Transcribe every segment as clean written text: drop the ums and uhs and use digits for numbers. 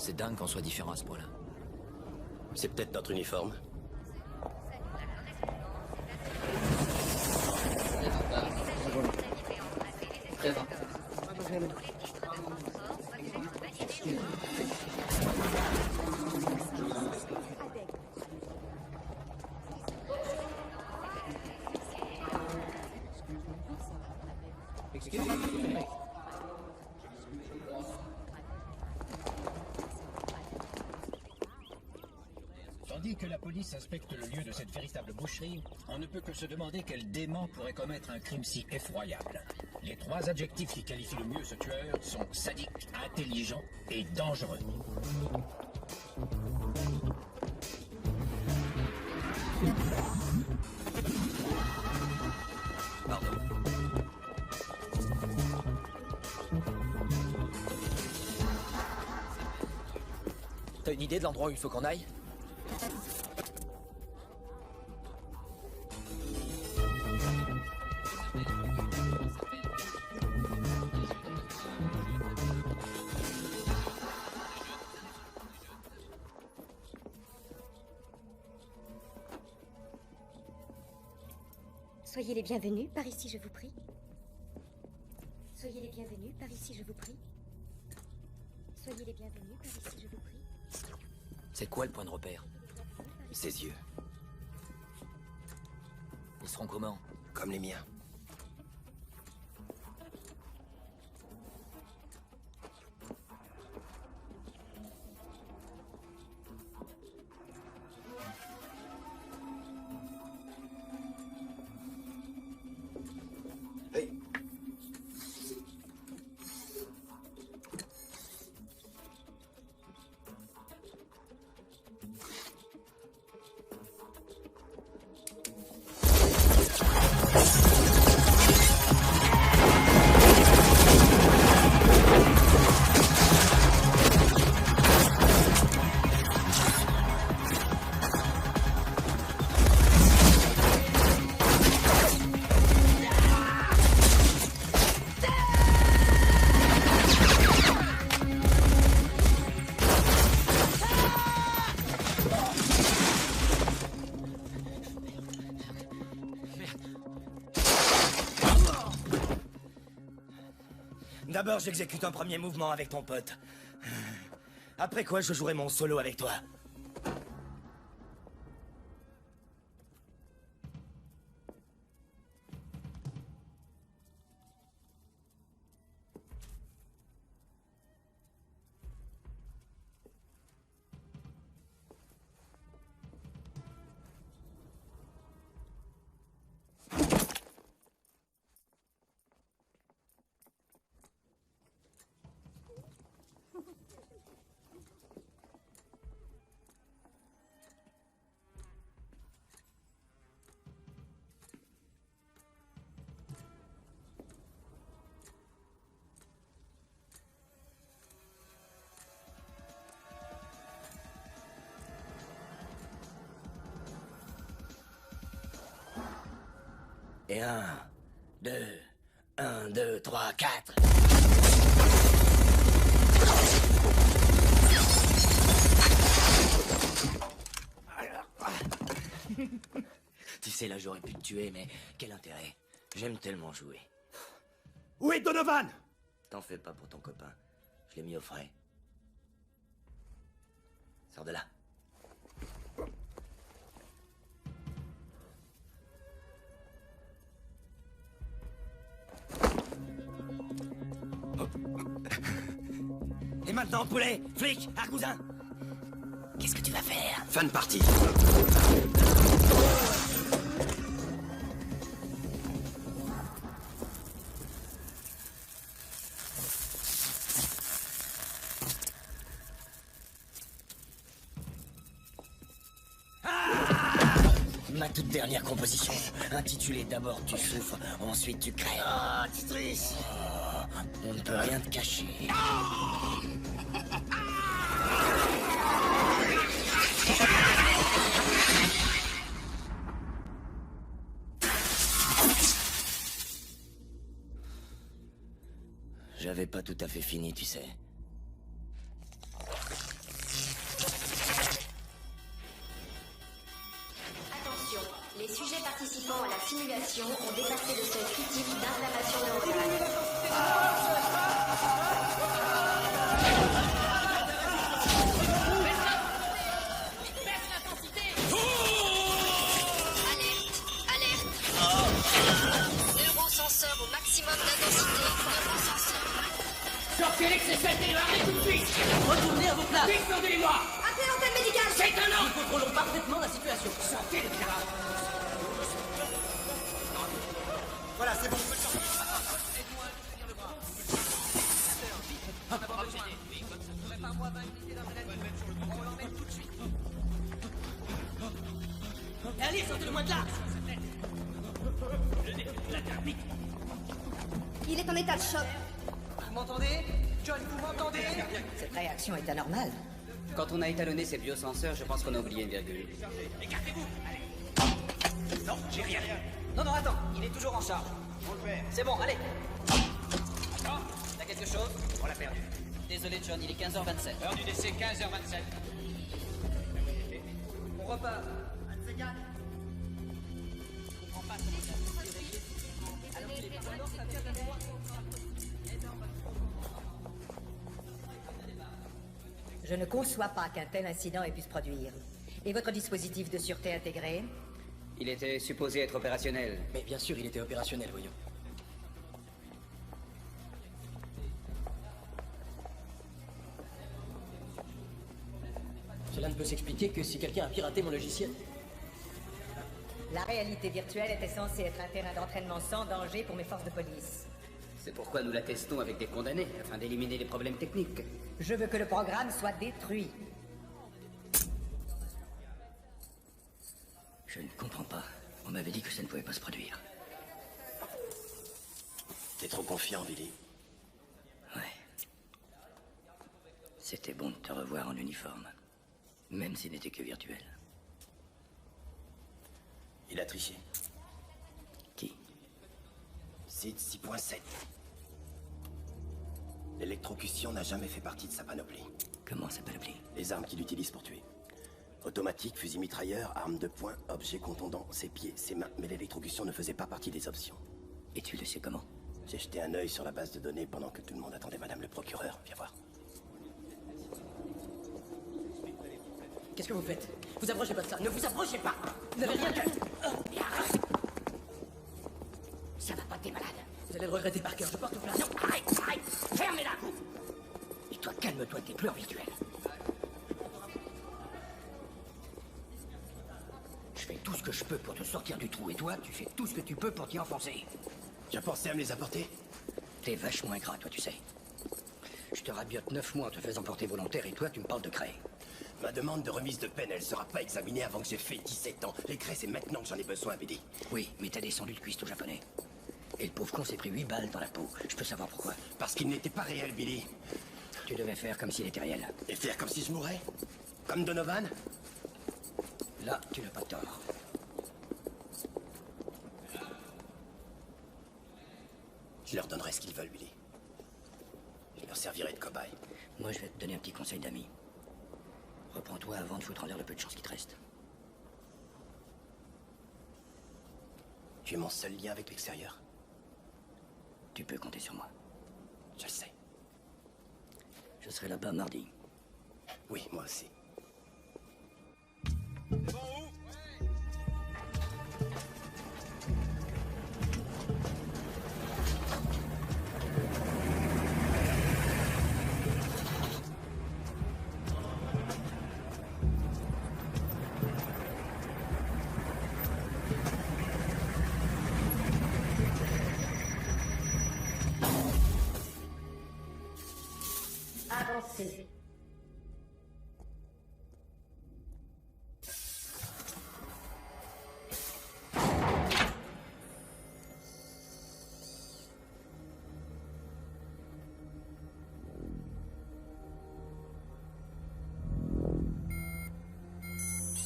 C'est dingue qu'on soit différent à ce point-là. C'est peut-être notre uniforme. Tandis que la police inspecte le lieu de cette véritable boucherie, on ne peut que se demander quel dément pourrait commettre un crime si effroyable. Les trois adjectifs qui qualifient le mieux ce tueur sont sadique, intelligent et dangereux. Pardon. T'as une idée de l'endroit où il faut qu'on aille? Soyez les bienvenus, par ici je vous prie. Soyez les bienvenus, par ici je vous prie. Soyez les bienvenus, par ici je vous prie. C'est quoi le point de repère? Ses yeux, Ils seront comment? comme les miens. Hey. D'abord, j'exécute un premier mouvement avec ton pote. Après quoi, je jouerai mon solo avec toi. Et 1, 2, 3, 4. Tu sais, là, j'aurais pu te tuer, mais quel intérêt? J'aime tellement jouer. Où est Donovan? T'en fais pas pour ton copain. Je l'ai mis au frais. Sors de là. Et maintenant, poulet, flic, argousin, qu'est-ce que tu vas faire? Fin de partie. Ma toute dernière composition, intitulée D'abord tu souffres, ensuite tu crèves. Ah, tu triches. On ne peut rien te cacher. J'avais pas tout à fait fini, tu sais. Les sujets participant à la simulation ont dépassé le seuil critique d'inflammation neuronale. Neurosenseur au maximum d'intensité. Sortez l'excès et arrêtez tout de suite. Retournez à vos places. Descendez-moi. Appelez l'antenne médicale. C'est un ordre. Nous contrôlons parfaitement la situation. Sortez de là. Voilà, c'est bon. Allez, sortez-le-moi de là. Il est en état de choc. Vous m'entendez? John, vous m'entendez? Cette réaction est anormale. Quand on a étalonné ces biosenseurs, je pense qu'on a oublié une virgule. Écartez-vous. Allez. Non, j'ai rien. Non, attends. Il est toujours en charge. On le perd. C'est bon, allez. Attends. T'as quelque chose? On l'a perdu. Désolé, John, il est 15h27. Heure du décès, 15h27. On repart. Je ne conçois pas qu'un tel incident ait pu se produire. Et votre dispositif de sûreté intégré? Il était supposé être opérationnel. Mais bien sûr, il était opérationnel, voyons. Cela ne peut s'expliquer que si quelqu'un a piraté mon logiciel. La réalité virtuelle était censée être un terrain d'entraînement sans danger pour mes forces de police. C'est pourquoi nous la testons avec des condamnés, afin d'éliminer les problèmes techniques. Je veux que le programme soit détruit. Je ne comprends pas. On m'avait dit que ça ne pouvait pas se produire. T'es trop confiant, Billy. Ouais. C'était bon de te revoir en uniforme. Même s'il n'était que virtuel. Il a triché. Qui? Sid 6.7. L'électrocution n'a jamais fait partie de sa panoplie. Comment ça panoplie? Les armes qu'il utilise pour tuer. Automatique, fusil mitrailleur, arme de poing, objet contondant, ses pieds, ses mains. Mais l'électrocution ne faisait pas partie des options. Et tu le sais comment? J'ai jeté un œil sur la base de données pendant que tout le monde attendait Madame le procureur. Viens voir. Qu'est-ce que vous faites? Vous approchez pas de ça. Ne vous approchez pas. Vous n'avez rien fait. Et arrête! Ça va pas, t'es malade. Vous allez le regretter par cœur. Je porte plainte. Non, arrête! Fermez-la! Et toi, calme-toi, t'es plus en virtuel. Je fais tout ce que je peux pour te sortir du trou, et toi, tu fais tout ce que tu peux pour t'y enfoncer. Tu as pensé à me les apporter? T'es vachement ingrat, toi, tu sais. Je te rabiote 9 mois en te faisant porter volontaire, et toi, tu me parles de craie. Ma demande de remise de peine, elle sera pas examinée avant que j'ai fait 17 ans. Les craies, c'est maintenant que j'en ai besoin, Billy. Oui, mais t'as descendu le cuistot japonais. Et le pauvre con s'est pris 8 balles dans la peau. Je peux savoir pourquoi. Parce qu'il n'était pas réel, Billy. Tu devais faire comme s'il était réel. Et faire comme si je mourais? Comme Donovan? Là, tu n'as pas tort. Je leur donnerai ce qu'ils veulent, Billy. Je leur servirai de cobaye. Moi, je vais te donner un petit conseil d'ami. Reprends-toi avant de foutre en l'air le peu de chance qui te reste. Tu es mon seul lien avec l'extérieur. Tu peux compter sur moi. Je le sais. Je serai là-bas mardi. Oui, moi aussi. Avancez.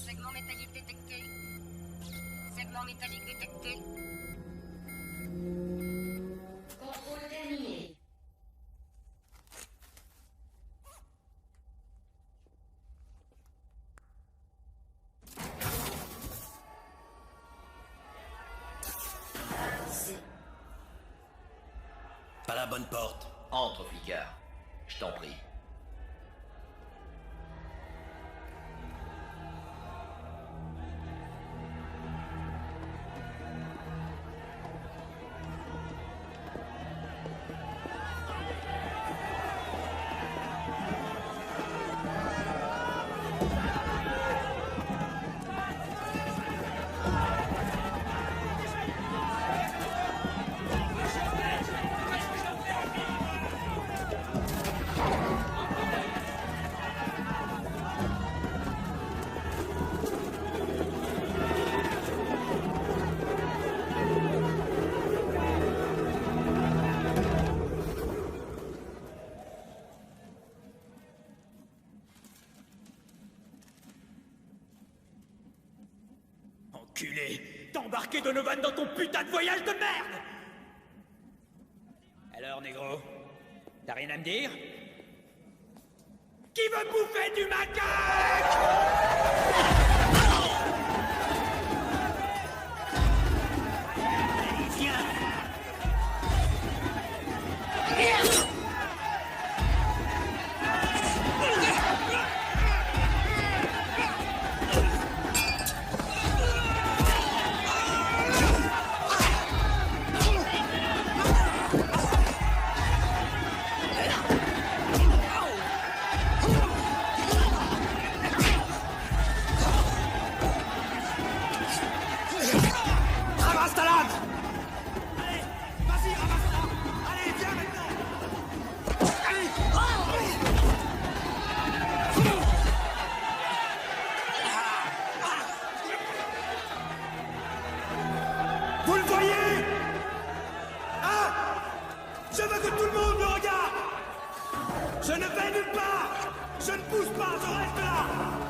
Segment métallique détecté. Segment métallique détecté. Contrôle terminé. bonne porte. Entre, flicard. Je t'en prie. Enculé! T'as embarqué Donovan dans ton putain de voyage de merde! Alors, négro, t'as rien à me dire? Qui veut bouffer du macaque? Allez, viens! Ramasse ta lame! Allez, vas-y, ramasse-la! Allez, viens maintenant! Allez! Vous le voyez? Hein? Je veux que tout le monde me regarde! Je ne vais nulle part! Je ne bouge pas, je reste là!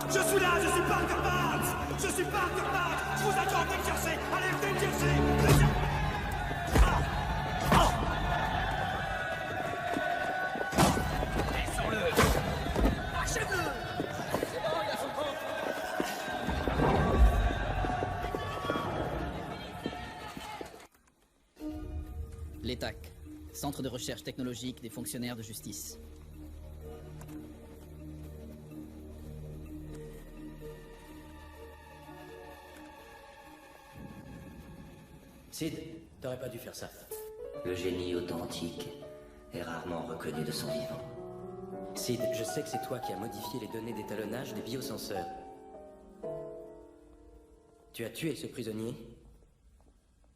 Je suis là, je suis Parker Barnes! Je suis Parker Barnes! Je vous attends, venez me chercher! Allez, venez me chercher! Laissons-le! Achève-le! C'est bon, il a son compte! L'ETAC, Centre de recherche technologique des fonctionnaires de justice. Sid, t'aurais pas dû faire ça. Le génie authentique est rarement reconnu de son vivant. Sid, je sais que c'est toi qui as modifié les données d'étalonnage des biosenseurs. Tu as tué ce prisonnier.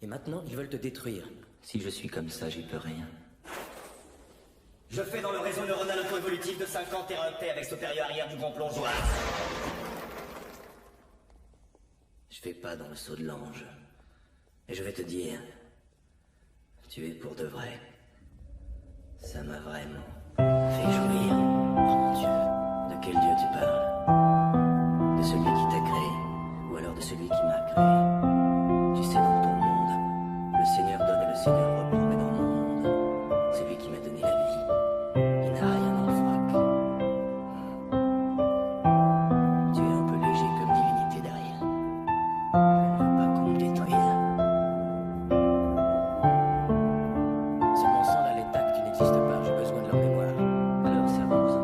Et maintenant, ils veulent te détruire. Si je suis comme ça, j'y peux rien. Je fais dans le réseau neuronal auto-évolutif de 50 téraoctets avec ce période arrière du grand plongeoir. Je fais pas dans le saut de l'ange. Et je vais te dire, tu es pour de vrai. Ça m'a vraiment fait jouir. Oh mon Dieu, de quel Dieu tu parles? De celui qui t'a créé, ou alors de celui qui m'a créé? Tu sais, dans ton monde, le Seigneur donne et le Seigneur reprend, mais dans mon monde, celui qui m'a donné la vie, il n'a rien dans le frac. Tu es un peu léger comme divinité derrière. Je ne veux pas qu'on me détruise. Seulement sans la l'ETAC, tu n'existes pas. J'ai besoin de leur mémoire. Alors servons-en.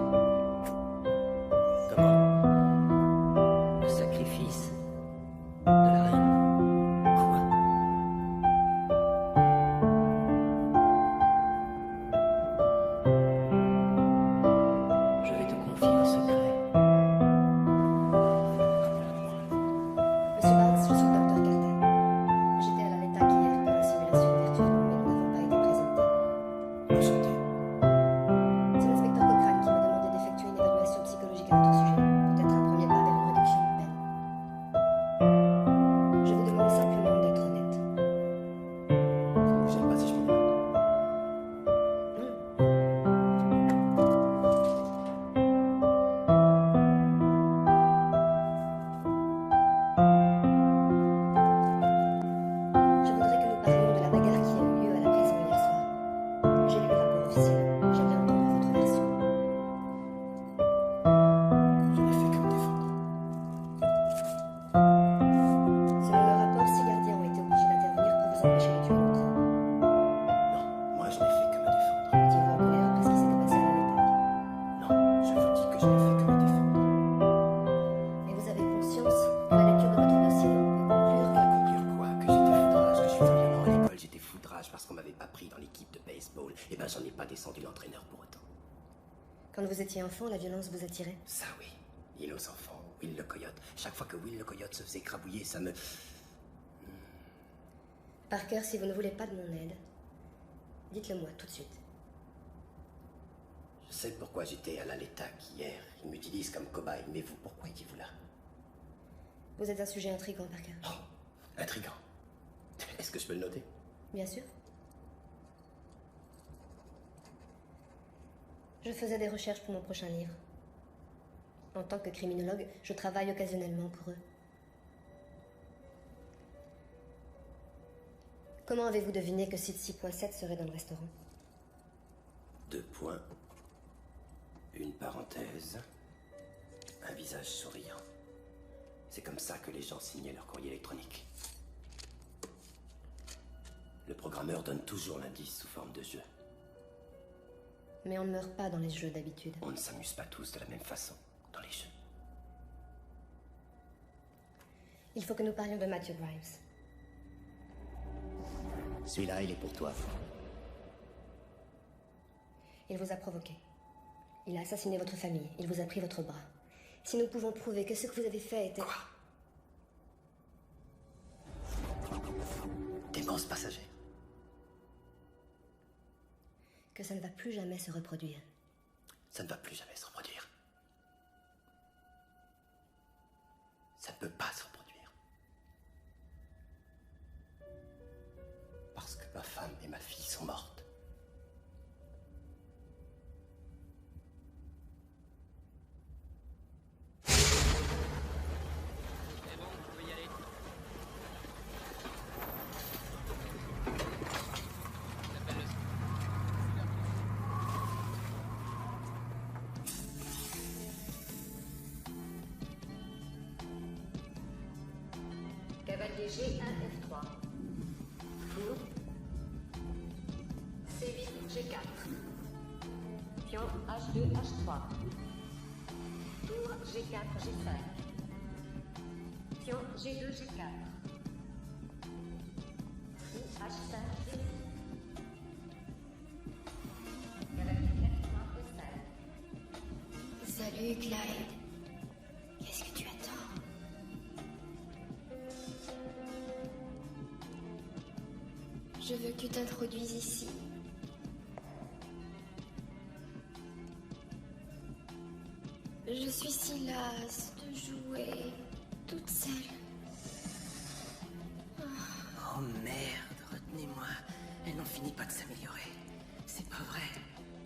baseball. Eh ben, j'en ai pas descendu l'entraîneur pour autant. Quand vous étiez enfant, la violence vous attirait? Ça oui. Et nos enfants, Will le coyote. Chaque fois que Will le coyote se faisait écrabouiller, ça me... Parker, si vous ne voulez pas de mon aide, dites-le moi tout de suite. Je sais pourquoi j'étais à la LETAC hier. Ils m'utilisent comme cobaye. Mais vous, pourquoi étiez-vous là? Vous êtes un sujet intriguant, Parker. Oh, intriguant. Est-ce que je peux le noter? Bien sûr. Je faisais des recherches pour mon prochain livre. En tant que criminologue, je travaille occasionnellement pour eux. Comment avez-vous deviné que site 6.7 serait dans le restaurant? 2 points. Une parenthèse. Un visage souriant. C'est comme ça que les gens signaient leur courrier électronique. Le programmeur donne toujours l'indice sous forme de jeu. Mais on ne meurt pas dans les jeux d'habitude. On ne s'amuse pas tous de la même façon dans les jeux. Il faut que nous parlions de Matthew Grimes. Celui-là, il est pour toi. Il vous a provoqué. Il a assassiné votre famille. Il vous a pris votre bras. Si nous pouvons prouver que ce que vous avez fait était... Quoi? Démence passagère. Que ça ne va plus jamais se reproduire. Ça ne va plus jamais se reproduire. Ça ne peut pas se reproduire. Parce que ma femme et ma fille sont mortes. C'est bon, vous pouvez y aller. J'appelle le... Cavalier G1F3. Four. C8 G4. Pion H2 H3. Tour G4 G5. Pion G2 G4. Fou H5 G6. Cavalier F3 E5. Salut Clyde. Qu'est-ce que tu attends? Je veux que tu t'introduises ici. Je suis si lasse de jouer toute seule. Oh merde, retenez-moi. Elle n'en finit pas de s'améliorer. C'est pas vrai.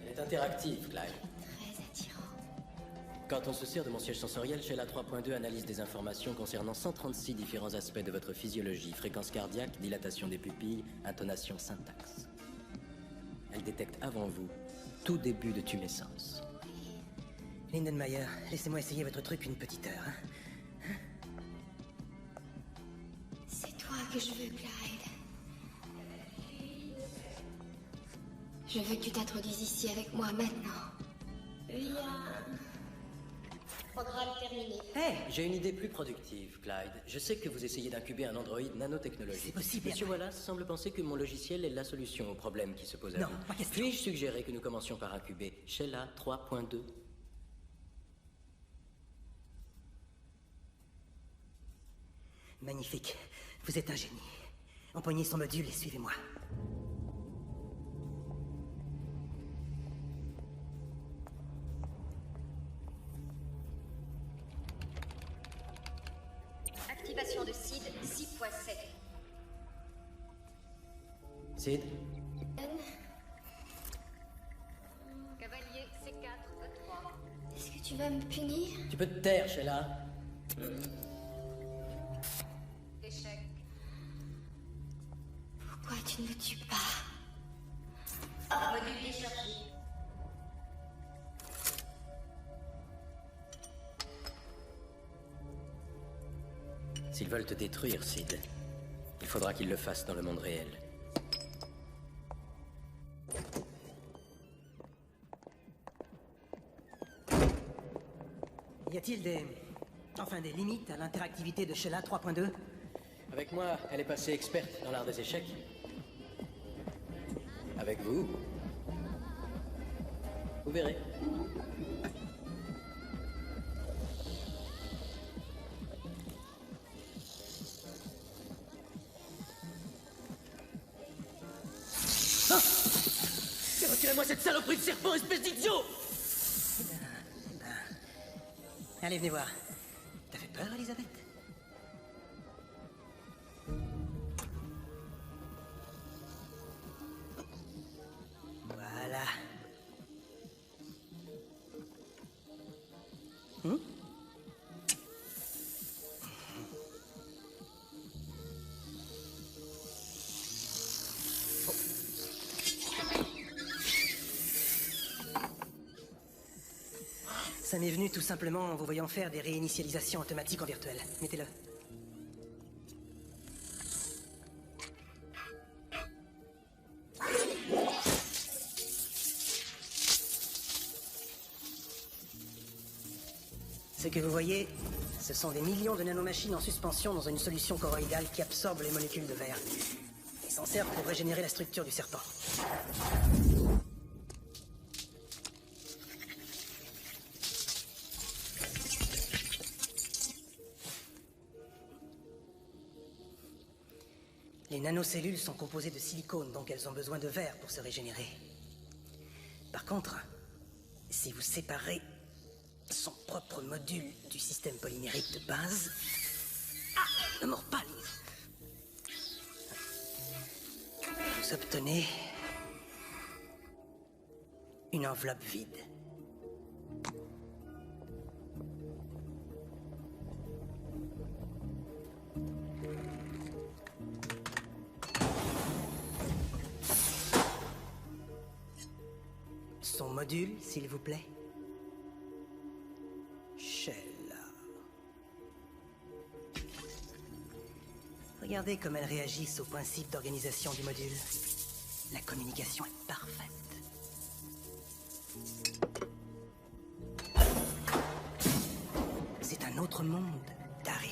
Elle est interactive, Clyde. Très attirante. Quand on se sert de mon siège sensoriel, Sheila 3.2 analyse des informations concernant 136 différents aspects de votre physiologie, fréquence cardiaque, dilatation des pupilles, intonation, syntaxe. Elle détecte avant vous tout début de tumescence. Lindenmayer, laissez-moi essayer votre truc une petite heure. Hein. C'est toi que je veux, Clyde. Je veux que tu t'introduises ici avec moi maintenant. Viens. Programme terminé. Hey, j'ai une idée plus productive, Clyde. Je sais que vous essayez d'incuber un androïde nanotechnologique. C'est possible. Monsieur Wallace semble penser que mon logiciel est la solution au problème qui se pose à Non, vous. pas question. Puis-je suggérer que nous commencions par incuber Sheila 3.2? Magnifique. Vous êtes un génie. Empoignez son module et suivez-moi. Activation de SID 6.7. Sid? Cavalier C4 E3. Est-ce que tu vas me punir? Tu peux te taire, Sheila. Échec. Pourquoi tu ne me tues pas? Module déchargé. S'ils veulent te détruire, Sid, il faudra qu'ils le fassent dans le monde réel. Y a-t-il des limites à l'interactivité de Sheila 3.2? Avec moi, elle est passée experte dans l'art des échecs. Avec vous, Vous verrez. Ah, retirez-moi cette saloperie de serpent, espèce d'idiot! Allez, venez voir. T'as fait peur, Elisabeth? Voilà. Ça m'est venu tout simplement en vous voyant faire des réinitialisations automatiques en virtuel. Mettez-le. Ce que vous voyez, ce sont des millions de nanomachines en suspension dans une solution choroïdale qui absorbe les molécules de verre. Ils s'en servent pour régénérer la structure du serpent. Les nanocellules sont composées de silicone, donc elles ont besoin de verre pour se régénérer. Par contre, si vous séparez son propre module du système polymérique de base... Ah, ne mords pas, Lise. Vous obtenez une enveloppe vide. Son module, s'il vous plaît. Sheila. Regardez comme elles réagissent au principe d'organisation du module. La communication est parfaite. C'est un autre monde, Daryl.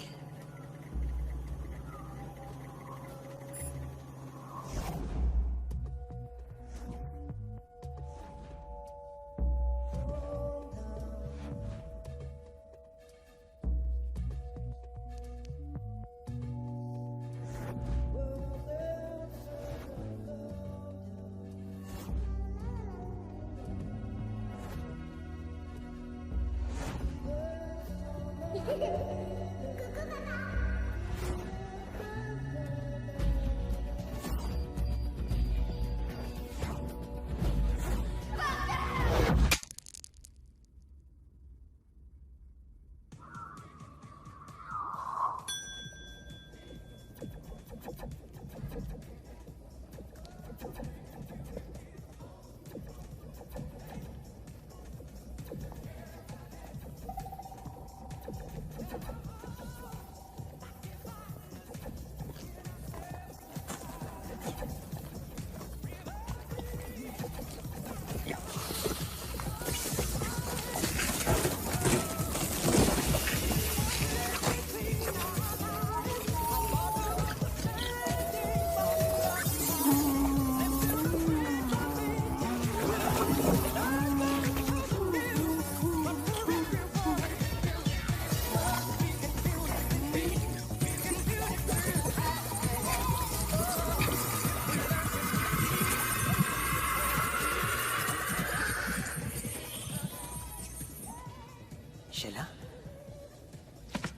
Sheila?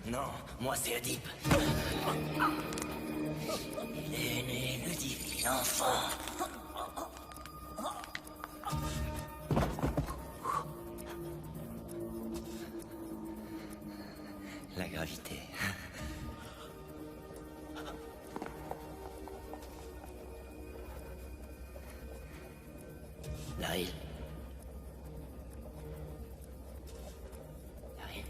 Non, moi c'est Oedipe. Il est né, Oedipe, l'enfant. La gravité. Daryl. Daryl.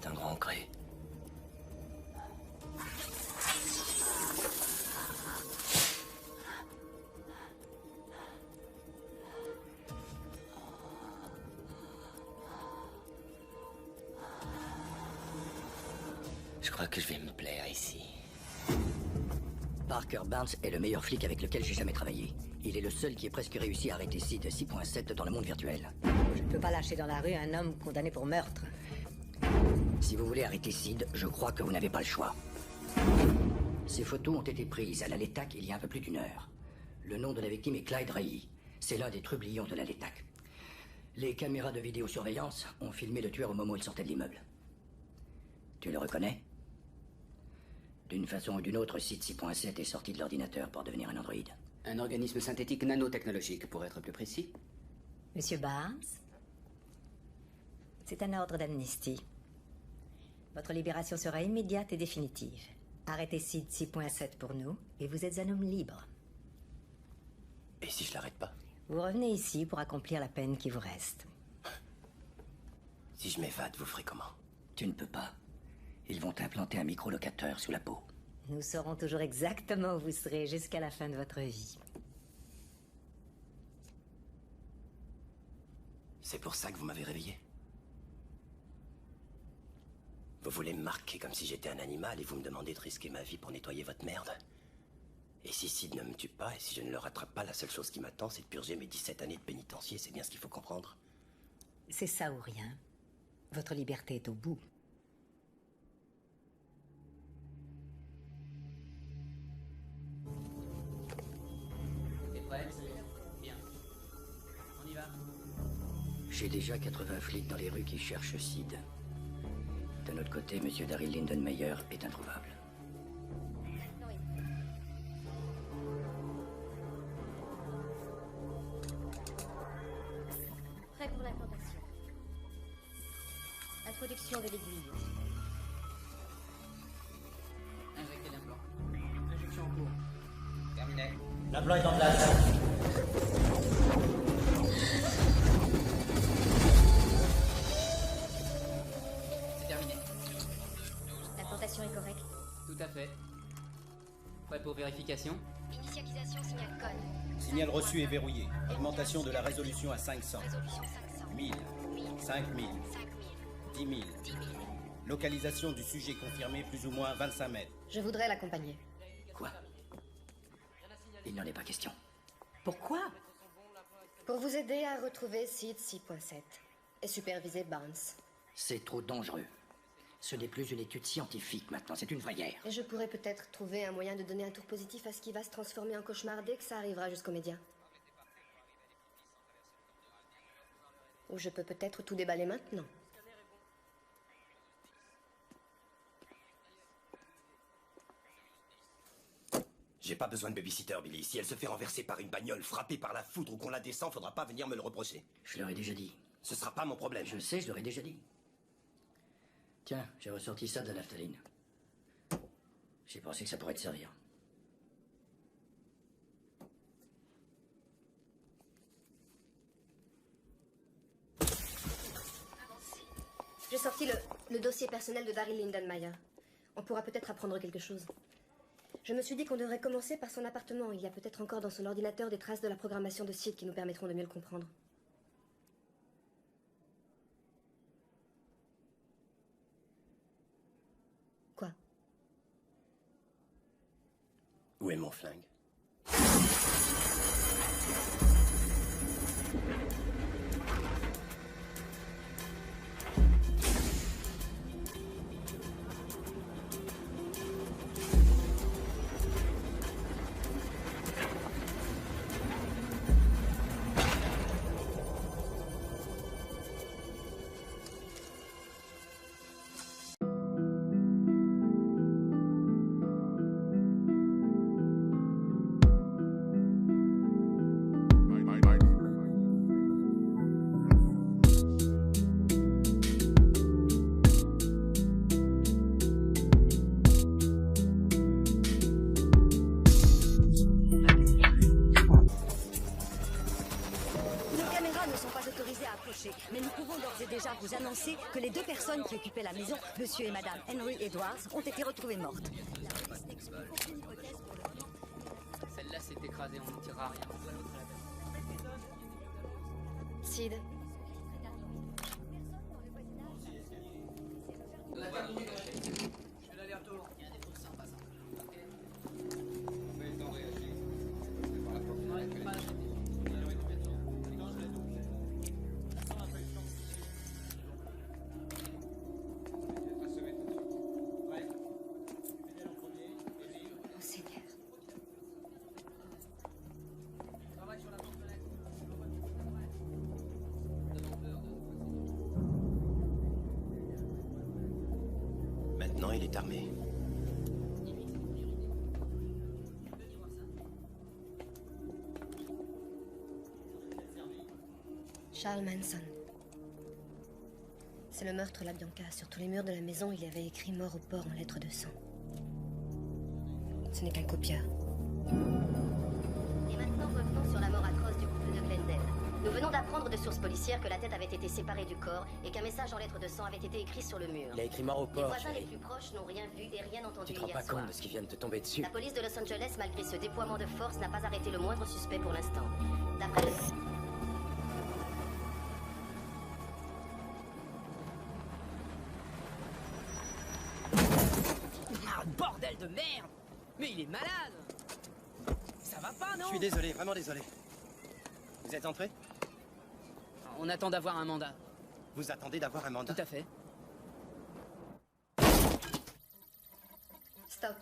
C'est un grand cri. Je crois que je vais me plaire ici. Parker Barnes est le meilleur flic avec lequel j'ai jamais travaillé. Il est le seul qui ait presque réussi à arrêter Sid 6.7 dans le monde virtuel. Je ne peux pas lâcher dans la rue un homme condamné pour meurtre. Si vous voulez arrêter Sid, je crois que vous n'avez pas le choix. Ces photos ont été prises à la LETAC il y a un peu plus d'1 heure. Le nom de la victime est Clyde Ray. C'est l'un des trublions de la LETAC. Les caméras de vidéosurveillance ont filmé le tueur au moment où il sortait de l'immeuble. Tu le reconnais? D'une façon ou d'une autre, Sid 6.7 est sorti de l'ordinateur pour devenir un androïde. Un organisme synthétique nanotechnologique, pour être plus précis. Monsieur Barnes, c'est un ordre d'amnistie. Votre libération sera immédiate et définitive. Arrêtez Sid 6.7 pour nous, et vous êtes un homme libre. Et si je l'arrête pas? Vous revenez ici pour accomplir la peine qui vous reste. Si je m'évade, vous ferez comment? Tu ne peux pas. Ils vont t'implanter un microlocateur sous la peau. Nous saurons toujours exactement où vous serez jusqu'à la fin de votre vie. C'est pour ça que vous m'avez réveillé? Vous voulez me marquer comme si j'étais un animal et vous me demandez de risquer ma vie pour nettoyer votre merde? Et si Sid ne me tue pas et si je ne le rattrape pas, la seule chose qui m'attend, c'est de purger mes 17 années de pénitencier, c'est bien ce qu'il faut comprendre. C'est ça ou rien. Votre liberté est au bout. T'es prêt? Bien. On y va. J'ai déjà 80 flics dans les rues qui cherchent Sid. De notre côté, Monsieur Daryl Lindenmayer est introuvable. Prêt pour l'implantation. Introduction de l'aiguille. Injectez l'implant. Injection en cours. Terminé. L'implant est en place. C'est terminé. L'implantation est correcte. Tout à fait. Prêt pour vérification? Initialisation signal CON. Signal reçu et verrouillé. Augmentation de la résolution à 500. Résolution 500. 1000. 5000. 10 000. Localisation du sujet confirmée plus ou moins 25 mètres. Je voudrais l'accompagner. Quoi? Il n'en est pas question. Pourquoi? Pour vous aider à retrouver Sid 6.7 et superviser Barnes. C'est trop dangereux. Ce n'est plus une étude scientifique maintenant, c'est une vraie guerre. Et je pourrais peut-être trouver un moyen de donner un tour positif à ce qui va se transformer en cauchemar dès que ça arrivera jusqu'aux médias. Ou je peux peut-être tout déballer maintenant. J'ai pas besoin de babysitter, Billy. Si elle se fait renverser par une bagnole, frappée par la foudre ou qu'on la descend, faudra pas venir me le reprocher. Je leur ai déjà dit. Ce sera pas mon problème. Je sais, je leur ai déjà dit. Tiens, j'ai ressorti ça de la naphtaline. J'ai pensé que ça pourrait te servir. J'ai sorti le dossier personnel de Daryl Lindenmayer. On pourra peut-être apprendre quelque chose. Je me suis dit qu'on devrait commencer par son appartement. Il y a peut-être encore dans son ordinateur des traces de la programmation de Sid qui nous permettront de mieux le comprendre. Quoi? Où est mon flingue? vous annoncer que les 2 personnes qui occupaient la maison, monsieur et madame Henry Edwards, ont été retrouvées mortes. Celle-là s'est écrasée, on n'en tirera rien. Sid. Je fais l'aller-retour. Il y a des trucs sympas, ça. Oh Seigneur. Maintenant, il est armé. Charles Manson. C'est le meurtre, la Bianca. Sur tous les murs de la maison, il y avait écrit mort au porc en lettres de sang. Ce n'est qu'un copieur. Et maintenant, revenons sur la mort atroce du couple de Glendale. Nous venons d'apprendre de sources policières que la tête avait été séparée du corps et qu'un message en lettres de sang avait été écrit sur le mur. Il a écrit mort au Les porc, voisins les chérie. plus proches n'ont rien vu et rien entendu Tu te rends hier pas soir. compte de ce qui vient de te tomber dessus? La police de Los Angeles, malgré ce déploiement de force, n'a pas arrêté le moindre suspect pour l'instant. D'après le... Ah, bordel de merde! Mais il est malade! Ça va pas, non? Je suis désolé, vraiment désolé. Vous êtes entré? On attend d'avoir un mandat. Vous attendez d'avoir un mandat? Tout à fait. Stop.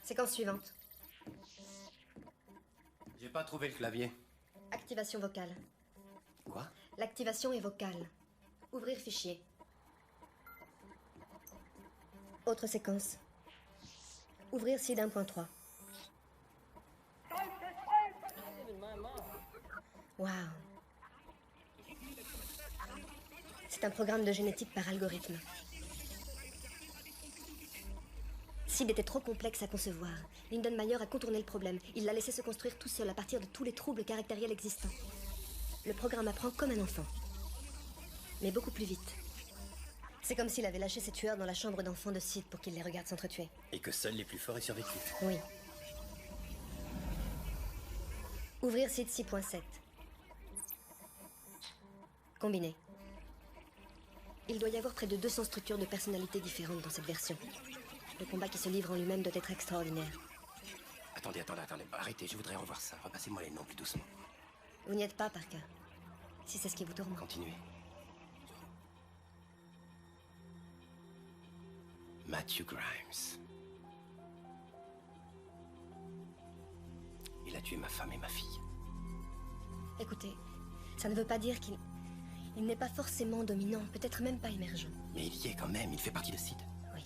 Séquence suivante. J'ai pas trouvé le clavier. Activation vocale. Quoi? L'activation est vocale. Ouvrir fichier. Autre séquence. Ouvrir SID 1.3. Waouh. C'est un programme de génétique par algorithme. SID était trop complexe à concevoir. Lindenmayer a contourné le problème. Il l'a laissé se construire tout seul à partir de tous les troubles caractériels existants. Le programme apprend comme un enfant. Mais beaucoup plus vite. C'est comme s'il avait lâché ses tueurs dans la chambre d'enfant de Sid pour qu'ils les regardent s'entretuer. Et que seuls les plus forts aient survécu. Oui. Ouvrir Sid 6.7. Combiné. Il doit y avoir près de 200 structures de personnalités différentes dans cette version. Le combat qui se livre en lui-même doit être extraordinaire. Attendez. Arrêtez, je voudrais revoir ça. Repassez-moi les noms plus doucement. Vous n'y êtes pas, Parker. Si c'est ce qui vous tourmente. Continuez. Matthew Grimes. Il a tué ma femme et ma fille. Écoutez, ça ne veut pas dire qu'il... Il n'est pas forcément dominant, peut-être même pas émergent. Mais il y est quand même, il fait partie de Sid. Oui.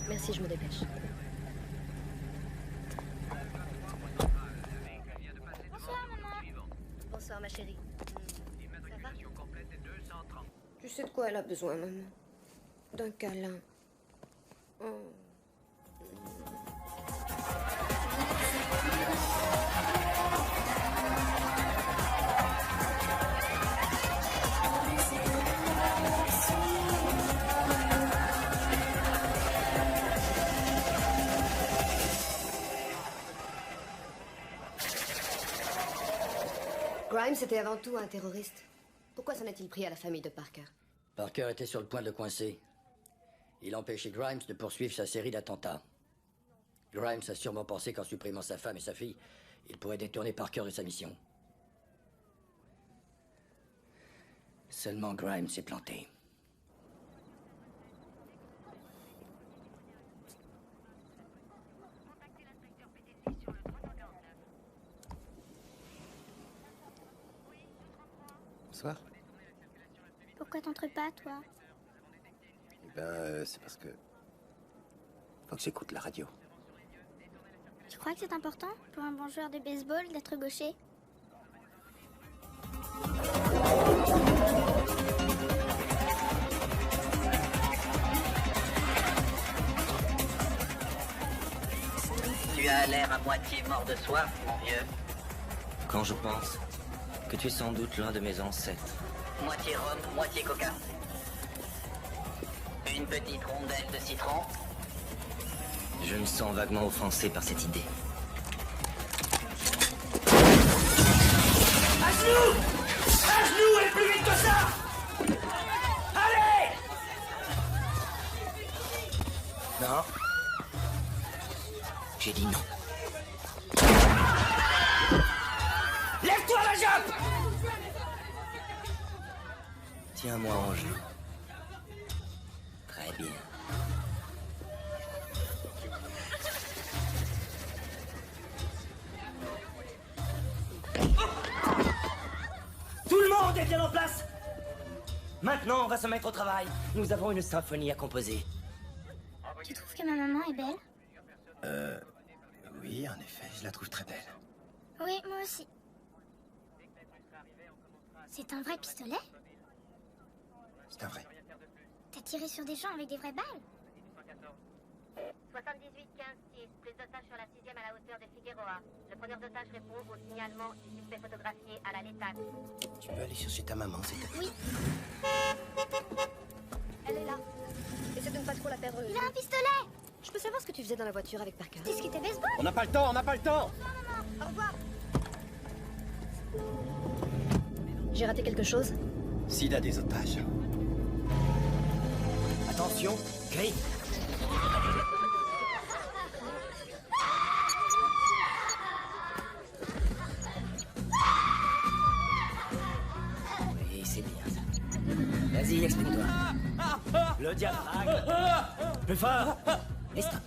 Merci, je me dépêche. Bonsoir, ma chérie. Ça va? Tu sais de quoi elle a besoin, maman? D'un câlin. Oh. Grimes était avant tout un terroriste. Pourquoi s'en est-il pris à la famille de Parker? Parker était sur le point de le coincer. Il empêchait Grimes de poursuivre sa série d'attentats. Grimes a sûrement pensé qu'en supprimant sa femme et sa fille, il pourrait détourner Parker de sa mission. Seulement Grimes s'est planté. Bonsoir. Pourquoi t'entres pas, toi? Eh ben, c'est parce que... faut que j'écoute la radio. Tu crois que c'est important pour un bon joueur de baseball d'être gaucher? Tu as l'air à moitié mort de soif, mon vieux. Quand je pense que tu es sans doute l'un de mes ancêtres. Moitié rhum, moitié coca. Une petite rondelle de citron. Je me sens vaguement offensé par cette idée. À genoux! À genoux et plus vite que ça! Allez! Non. J'ai dit non. Lève-toi, la jappe! Tiens-moi en jeu. Très bien. Tout le monde est bien en place! Maintenant, on va se mettre au travail. Nous avons une symphonie à composer. Tu trouves que ma maman est belle? Oui, en effet, je la trouve très belle. Oui, moi aussi. C'est un vrai pistolet? C'est un vrai. T'as tiré sur des gens avec des vraies balles? 78-15-6, prise d'otage sur la 6e à la hauteur de Figueroa. Le preneur d'otage répond au signalement du suspect photographié à la létale. Tu peux aller chercher ta maman, s'il te plaît? Oui. Elle est là. Essaie de ne pas trop la perdre. Il a un pistolet! Je peux savoir ce que tu faisais dans la voiture avec Parker? Discuter baseball? On n'a pas le temps, on n'a pas le temps! Au revoir. J'ai raté quelque chose? Sid a des otages. Attention, Gris. Oui, c'est bien ça. Vas-y, exprime-toi. Le diaphragme. Plus fort. Et stop.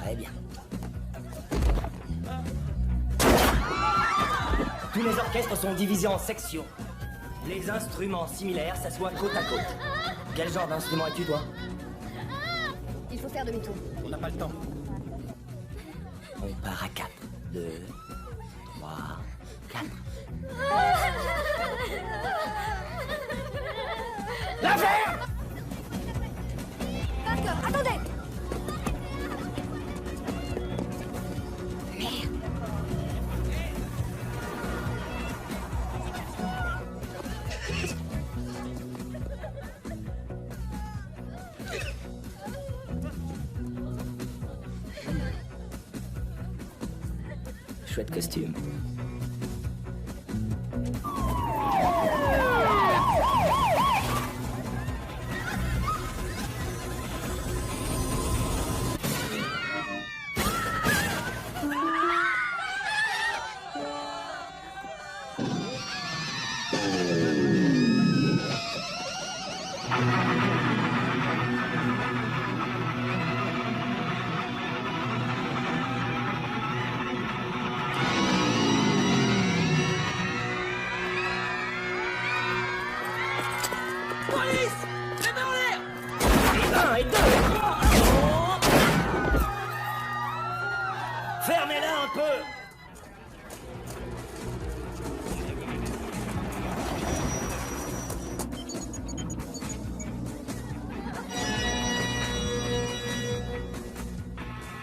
Très bien. Tous les orchestres sont divisés en sections. Les instruments similaires s'assoient côte à côte. Quel genre d'instrument es-tu, toi? Il faut faire demi-tour. On n'a pas le temps. On part à 4. 2, 3, 4. L'affaire! Parker, attendez! Chouette costume. Police! Les mains en l'air! Et 1 et 2! Fermez-la un peu!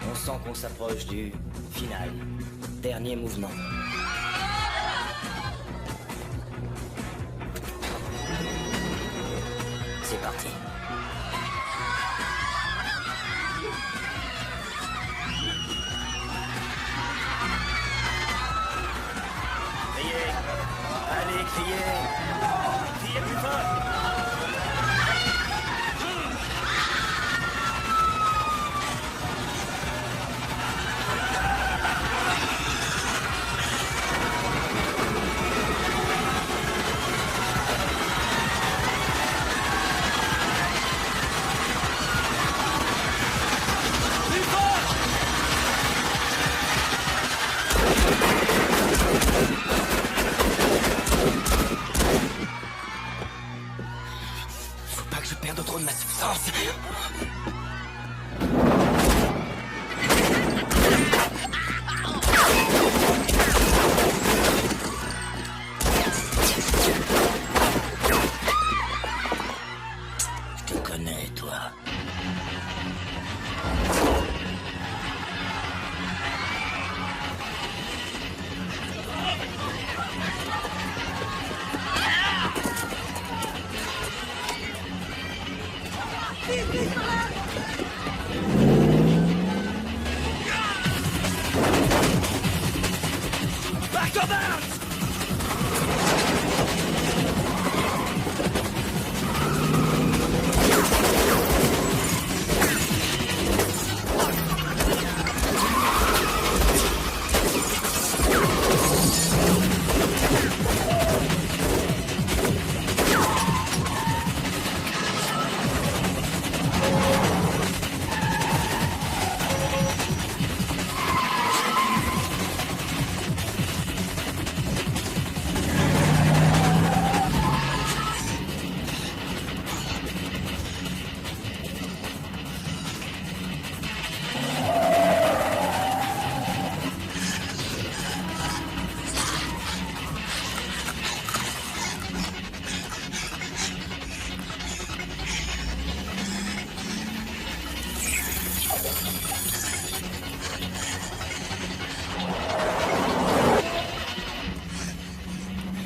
On sent qu'on s'approche du final. Dernier mouvement. C'est parti. Criez! Allez, criez! Criez plus fort!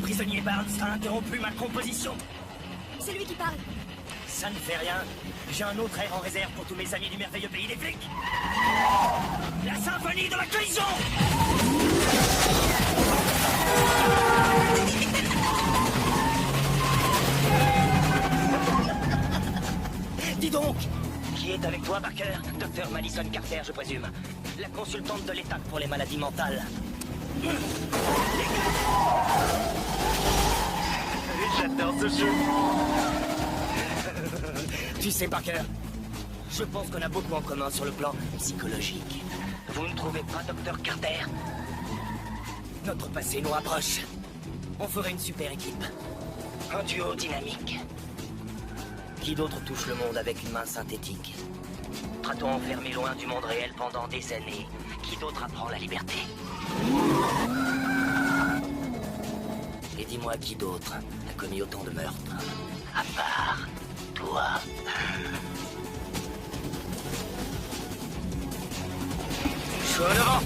Prisonnier Barnes a interrompu ma composition. C'est lui qui parle. Ça ne fait rien. J'ai un autre air en réserve pour tous mes amis du merveilleux pays des flics. La symphonie de la collision. Dis donc, qui est avec toi, Parker? Docteur Madison Carter, je présume. La consultante de l'État pour les maladies mentales. J'adore ce jeu. Tu sais, Parker, je pense qu'on a beaucoup en commun sur le plan psychologique. Vous ne trouvez pas, Docteur Carter? Notre passé nous rapproche. On ferait une super équipe. Un duo dynamique. Qui d'autre touche le monde avec une main synthétique? Sera-t-on enfermé loin du monde réel pendant des années? Qui d'autre apprend la liberté? Et dis-moi, qui d'autre a commis autant de meurtres? À part toi. Je suis en avant.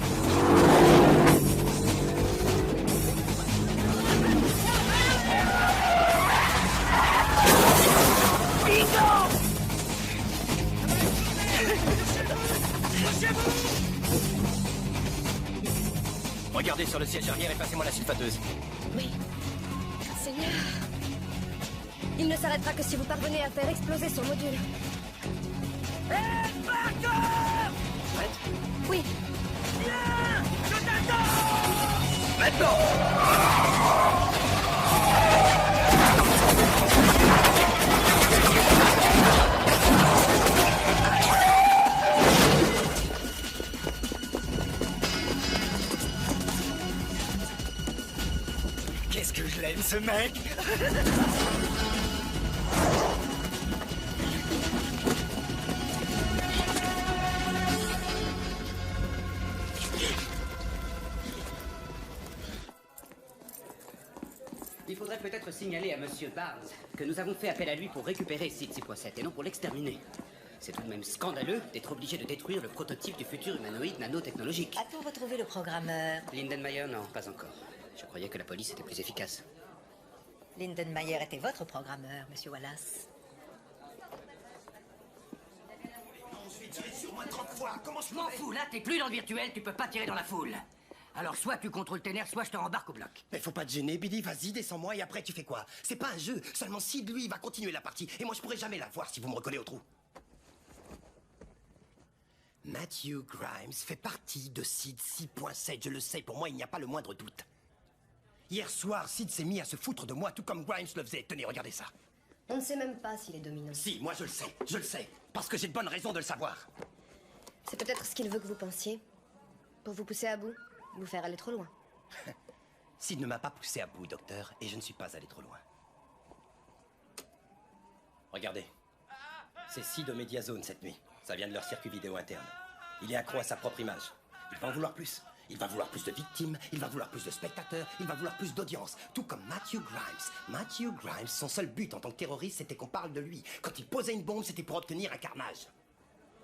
Regardez sur le siège arrière et passez-moi la sulfateuse. Oui. Seigneur. Il ne s'arrêtera que si vous parvenez à faire exploser son module. Hé, Parker! Prête? Oui. Viens! Je t'attends! Maintenant! Qu'est-ce que je l'aime, ce mec! Il faudrait peut-être signaler à Monsieur Barnes que nous avons fait appel à lui pour récupérer SID 6.7 et non pour l'exterminer. C'est tout de même scandaleux d'être obligé de détruire le prototype du futur humanoïde nanotechnologique. A-t-on retrouvé le programmeur? Lindenmayer, non, pas encore. Je croyais que la police était plus efficace. Lindenmayer était votre programmeur, Monsieur Wallace. On se fait tirer sur moi 30 fois. Comment je M'en fous, là, t'es plus dans le virtuel, tu peux pas tirer dans la foule. Alors soit tu contrôles tes nerfs, soit je te rembarque au bloc. Mais faut pas te gêner, Billy, vas-y, descends-moi et après tu fais quoi? C'est pas un jeu, seulement Sid, lui, va continuer la partie. Et moi je pourrai jamais la voir si vous me recollez au trou. Matthew Grimes fait partie de Sid 6.7, je le sais, pour moi il n'y a pas le moindre doute. Hier soir, Sid s'est mis à se foutre de moi, tout comme Grimes le faisait. Tenez, regardez ça. On ne sait même pas s'il est dominant. Si, moi je le sais, parce que j'ai de bonnes raisons de le savoir. C'est peut-être ce qu'il veut que vous pensiez. Pour vous pousser à bout, vous faire aller trop loin. Sid ne m'a pas poussé à bout, docteur, et je ne suis pas allé trop loin. Regardez. C'est Sid au Mediazone cette nuit. Ça vient de leur circuit vidéo interne. Il est accro à sa propre image. Il va en vouloir plus. Il va vouloir plus de victimes, il va vouloir plus de spectateurs, il va vouloir plus d'audience. Tout comme Matthew Grimes. Matthew Grimes, son seul but en tant que terroriste, c'était qu'on parle de lui. Quand il posait une bombe, c'était pour obtenir un carnage.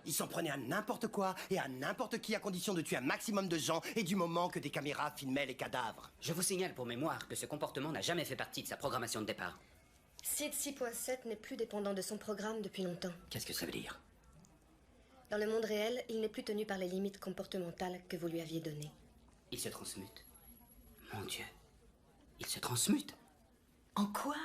Il s'en prenait à n'importe quoi et à n'importe qui à condition de tuer un maximum de gens et du moment que des caméras filmaient les cadavres. Je vous signale pour mémoire que ce comportement n'a jamais fait partie de sa programmation de départ. SID 6.7 n'est plus dépendant de son programme depuis longtemps. Qu'est-ce que ça veut dire? Dans le monde réel, il n'est plus tenu par les limites comportementales que vous lui aviez données. Il se transmute. Mon Dieu. Il se transmute. En quoi?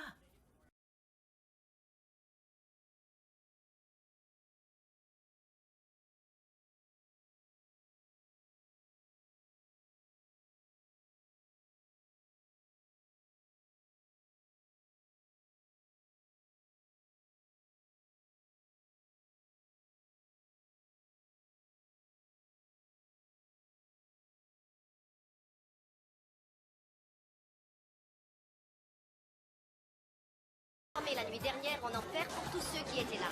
La nuit dernière en enfer pour tous ceux qui étaient là.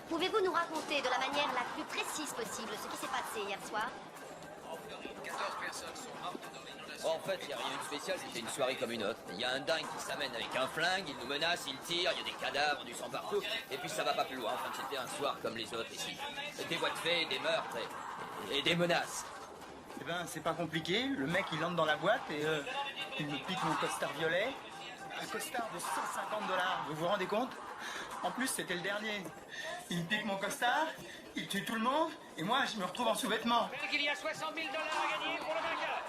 Pouvez-vous nous raconter de la manière la plus précise possible ce qui s'est passé hier soir? En fait, il n'y a rien de spécial, c'était une soirée comme une autre. Il y a un dingue qui s'amène avec un flingue, il nous menace, il tire, il y a des cadavres, du sang partout, et puis ça va pas plus loin. Enfin, c'était un soir comme les autres ici. Des voies de fait, des meurtres et des menaces. Eh ben, c'est pas compliqué. Le mec, il entre dans la boîte et il me pique mon costard violet. Un costard de $150. Vous vous rendez compte? En plus, c'était le dernier. Il me pique mon costard, il tue tout le monde, et moi, je me retrouve en sous-vêtements. Il y a $60 000 à gagner pour le vainqueur.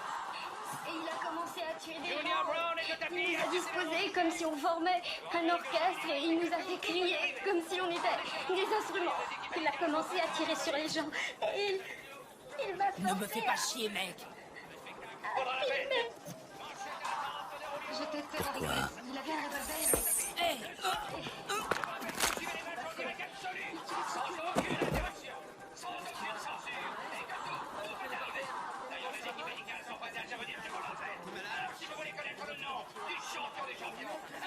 Et il a commencé à tuer des Junior gens. Brown et de tapis. Il a disposé comme si on formait un orchestre et il nous a fait crier comme si on était des instruments. Il a commencé à tirer sur les gens et il m'a forcé. Ne me fais pas chier, mec. Je te terrorise. Il avait un revolver.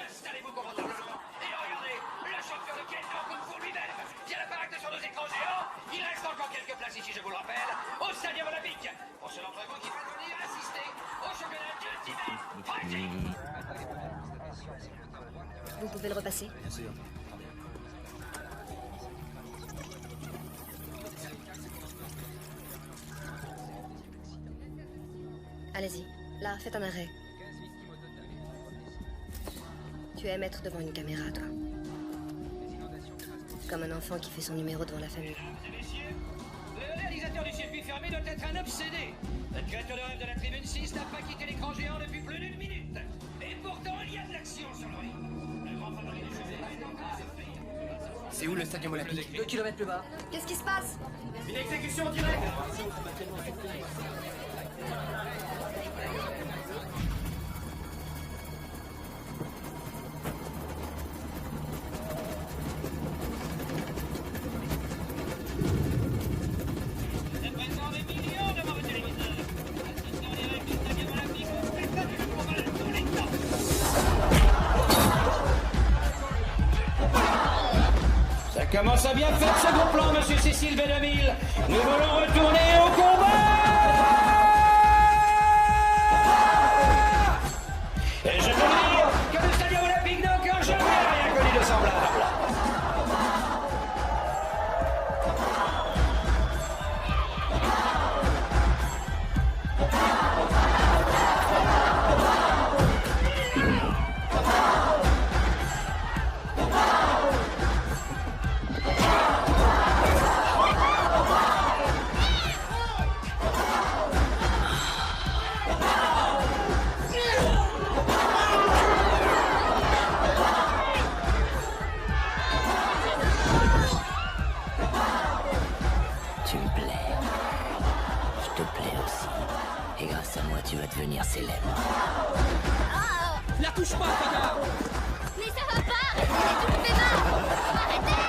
Installez-vous confortablement et regardez, le champion de Viet Nam Kung Fu lui-même vient d'apparaître sur nos écrans géants. Il reste encore quelques places ici, je vous le rappelle, au Stadium Olympique. Pour ceux d'entre vous qui veulent venir assister au championnat d'Ultimate Fighting. Vous pouvez le repasser? Bien sûr. Allez-y. Là, faites un arrêt. Tu aimes être devant une caméra, toi. Comme un enfant qui fait son numéro devant la famille. Le réalisateur du circuit fermé doit être un obsédé. Cette créature de rêve de la tribune 6 n'a pas quitté l'écran géant depuis plus d'une minute. Et pourtant, il y a de l'action sur le ring. Le grand favori du jeu C'est où le stadium olympique? 2 kilomètres plus bas. Qu'est-ce qui se passe? Une exécution directe. Ça commence à bien faire ce gros plan, monsieur Cécile B2000. Nous voulons retourner au combat. Et je peux dire que le stadium olympique n'a encore jamais rien connu de semblable. Tu me plais. Je te plais aussi. Et grâce à moi, tu vas devenir célèbre. La touche pas, connard! Mais ça va pas. Arrêtez, tout me fait mal. Arrêtez.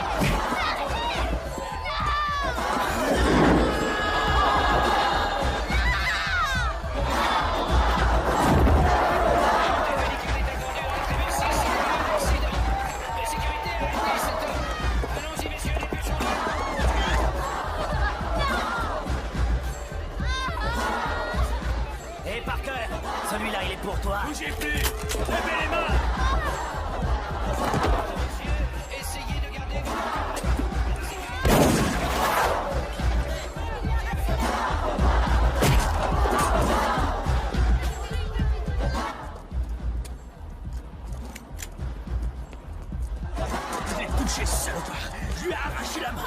Hé, Parker, celui-là, il est pour toi. Bougez plus. Levez les mains. Essayez de garder Je l'ai touché, ce salopard. Je lui ai arraché la main.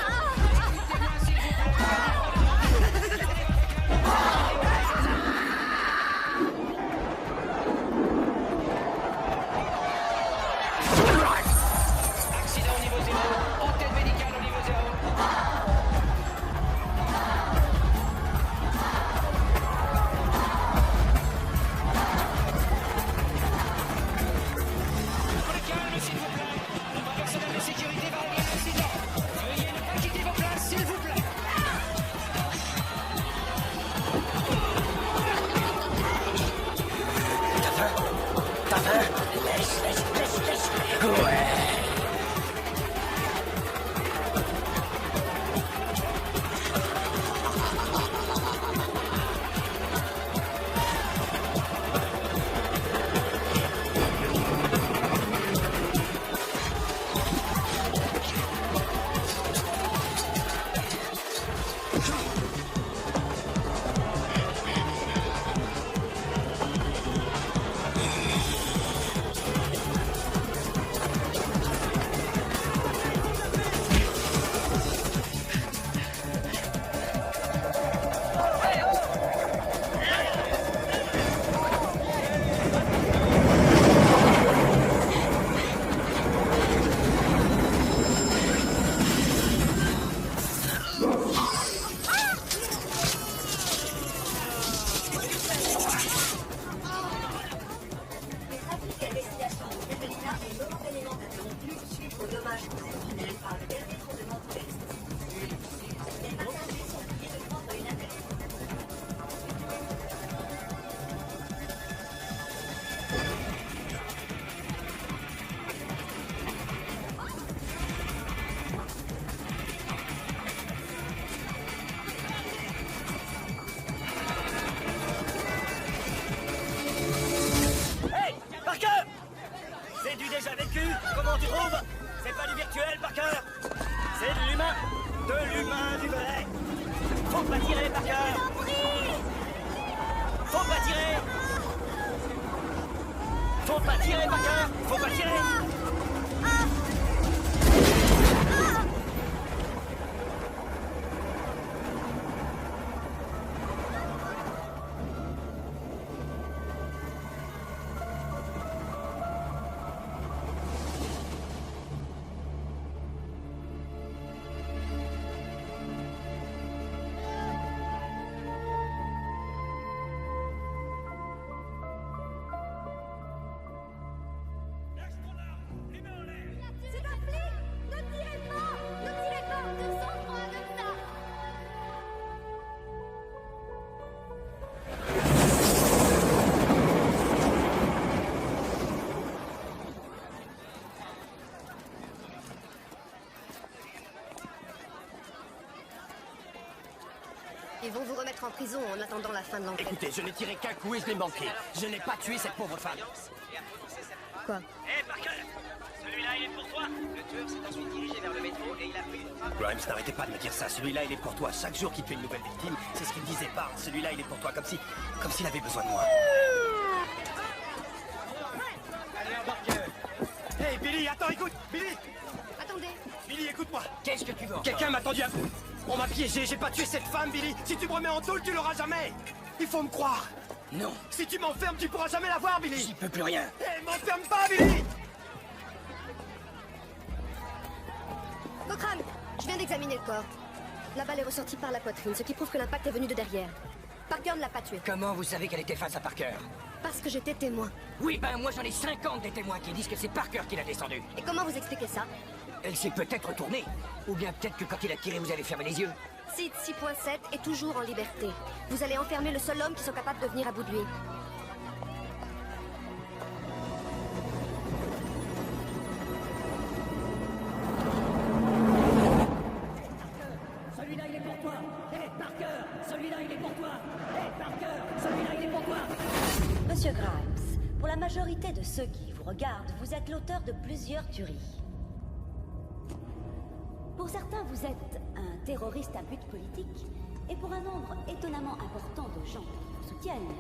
Hey, Parker! C'est du déjà vécu, comment tu trouves? C'est pas du virtuel, Parker! C'est de l'humain! De l'humain, du vrai! Faut pas tirer, Parker! Faut pas tirer! Faut pas tirer, Parker! Faut pas tirer! Ils vont vous remettre en prison en attendant la fin de l'enquête. Écoutez, je n'ai tiré qu'un coup et je l'ai manqué. Je n'ai pas tué cette pauvre femme. Quoi? Hé, Parker! Celui-là, il est pour toi! Le tueur s'est ensuite dirigé vers le métro et il a pris une frappe. Grimes, n'arrêtez pas de me dire ça. Celui-là, il est pour toi. Chaque jour qu'il tue une nouvelle victime, c'est ce qu'il disait pas. Celui-là, il est pour toi, comme s'il avait besoin de moi. Allez, Parker. Hey, Billy, attends, écoute! Billy! Attendez! Billy, écoute-moi! Qu'est-ce que tu veux encore? Quelqu'un m'a tendu à bout! On m'a piégé, j'ai pas tué cette femme, Billy! Si tu me remets en taule, tu l'auras jamais! Il faut me croire! Non! Si tu m'enfermes, tu pourras jamais la voir, Billy! J'y peux plus rien! Hé, m'enferme pas, Billy! Cochrane, je viens d'examiner le corps. La balle est ressortie par la poitrine, ce qui prouve que l'impact est venu de derrière. Parker ne l'a pas tué. Comment vous savez qu'elle était face à Parker? Parce que j'étais témoin. Oui, ben moi j'en ai 50 des témoins qui disent que c'est Parker qui l'a descendu. Et comment vous expliquez ça? Elle s'est peut-être retournée. Ou bien peut-être que quand il a tiré, vous avez fermé les yeux. Sid 6.7 est toujours en liberté. Vous allez enfermer le seul homme qui soit capable de venir à bout de lui. Celui-là, il est pour toi. Hé, Parker! Celui-là, il est pour toi. Hé, Parker! Celui-là, il est pour toi. Monsieur Grimes, pour la majorité de ceux qui vous regardent, vous êtes l'auteur de plusieurs tueries. Pour certains, vous êtes un terroriste à but politique, et pour un nombre étonnamment important de gens qui vous soutiennent,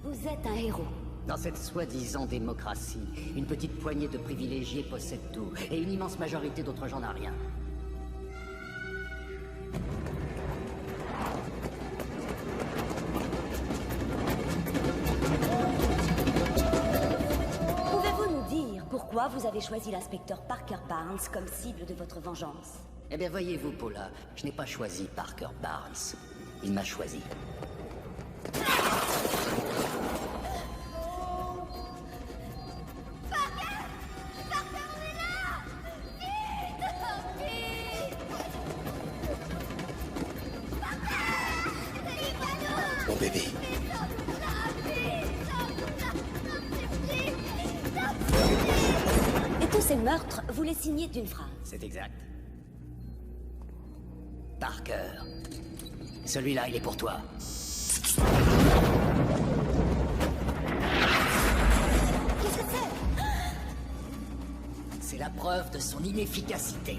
vous êtes un héros. Dans cette soi-disant démocratie, une petite poignée de privilégiés possède tout, et une immense majorité d'autres gens n'a rien. Pouvez-vous nous dire pourquoi vous avez choisi l'inspecteur Parker Barnes comme cible de votre vengeance? Eh bien, voyez-vous, Paula, je n'ai pas choisi Parker Barnes. Il m'a choisi. Mon bébé. Et tous ces meurtres, vous les signez d'une phrase. C'est exact. Parker. Celui-là, il est pour toi. Qu'est-ce que c'est? C'est la preuve de son inefficacité.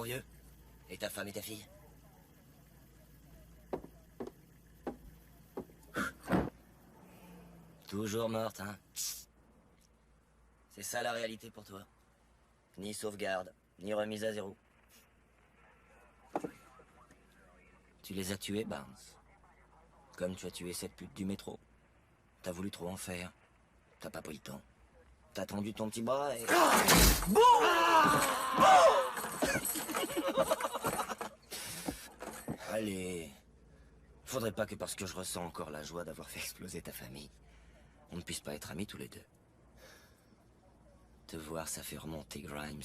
vieux? Et ta femme et ta fille? Toujours morte, hein? C'est ça la réalité pour toi. Ni sauvegarde, ni remise à zéro. Tu les as tués, Barnes. Comme tu as tué cette pute du métro. T'as voulu trop en faire. T'as pas pris le temps. T'as tendu ton petit bras et... Bon! Allez. Faudrait pas que parce que je ressens encore la joie d'avoir fait exploser ta famille, on ne puisse pas être amis tous les deux. Te voir, ça fait remonter Grimes.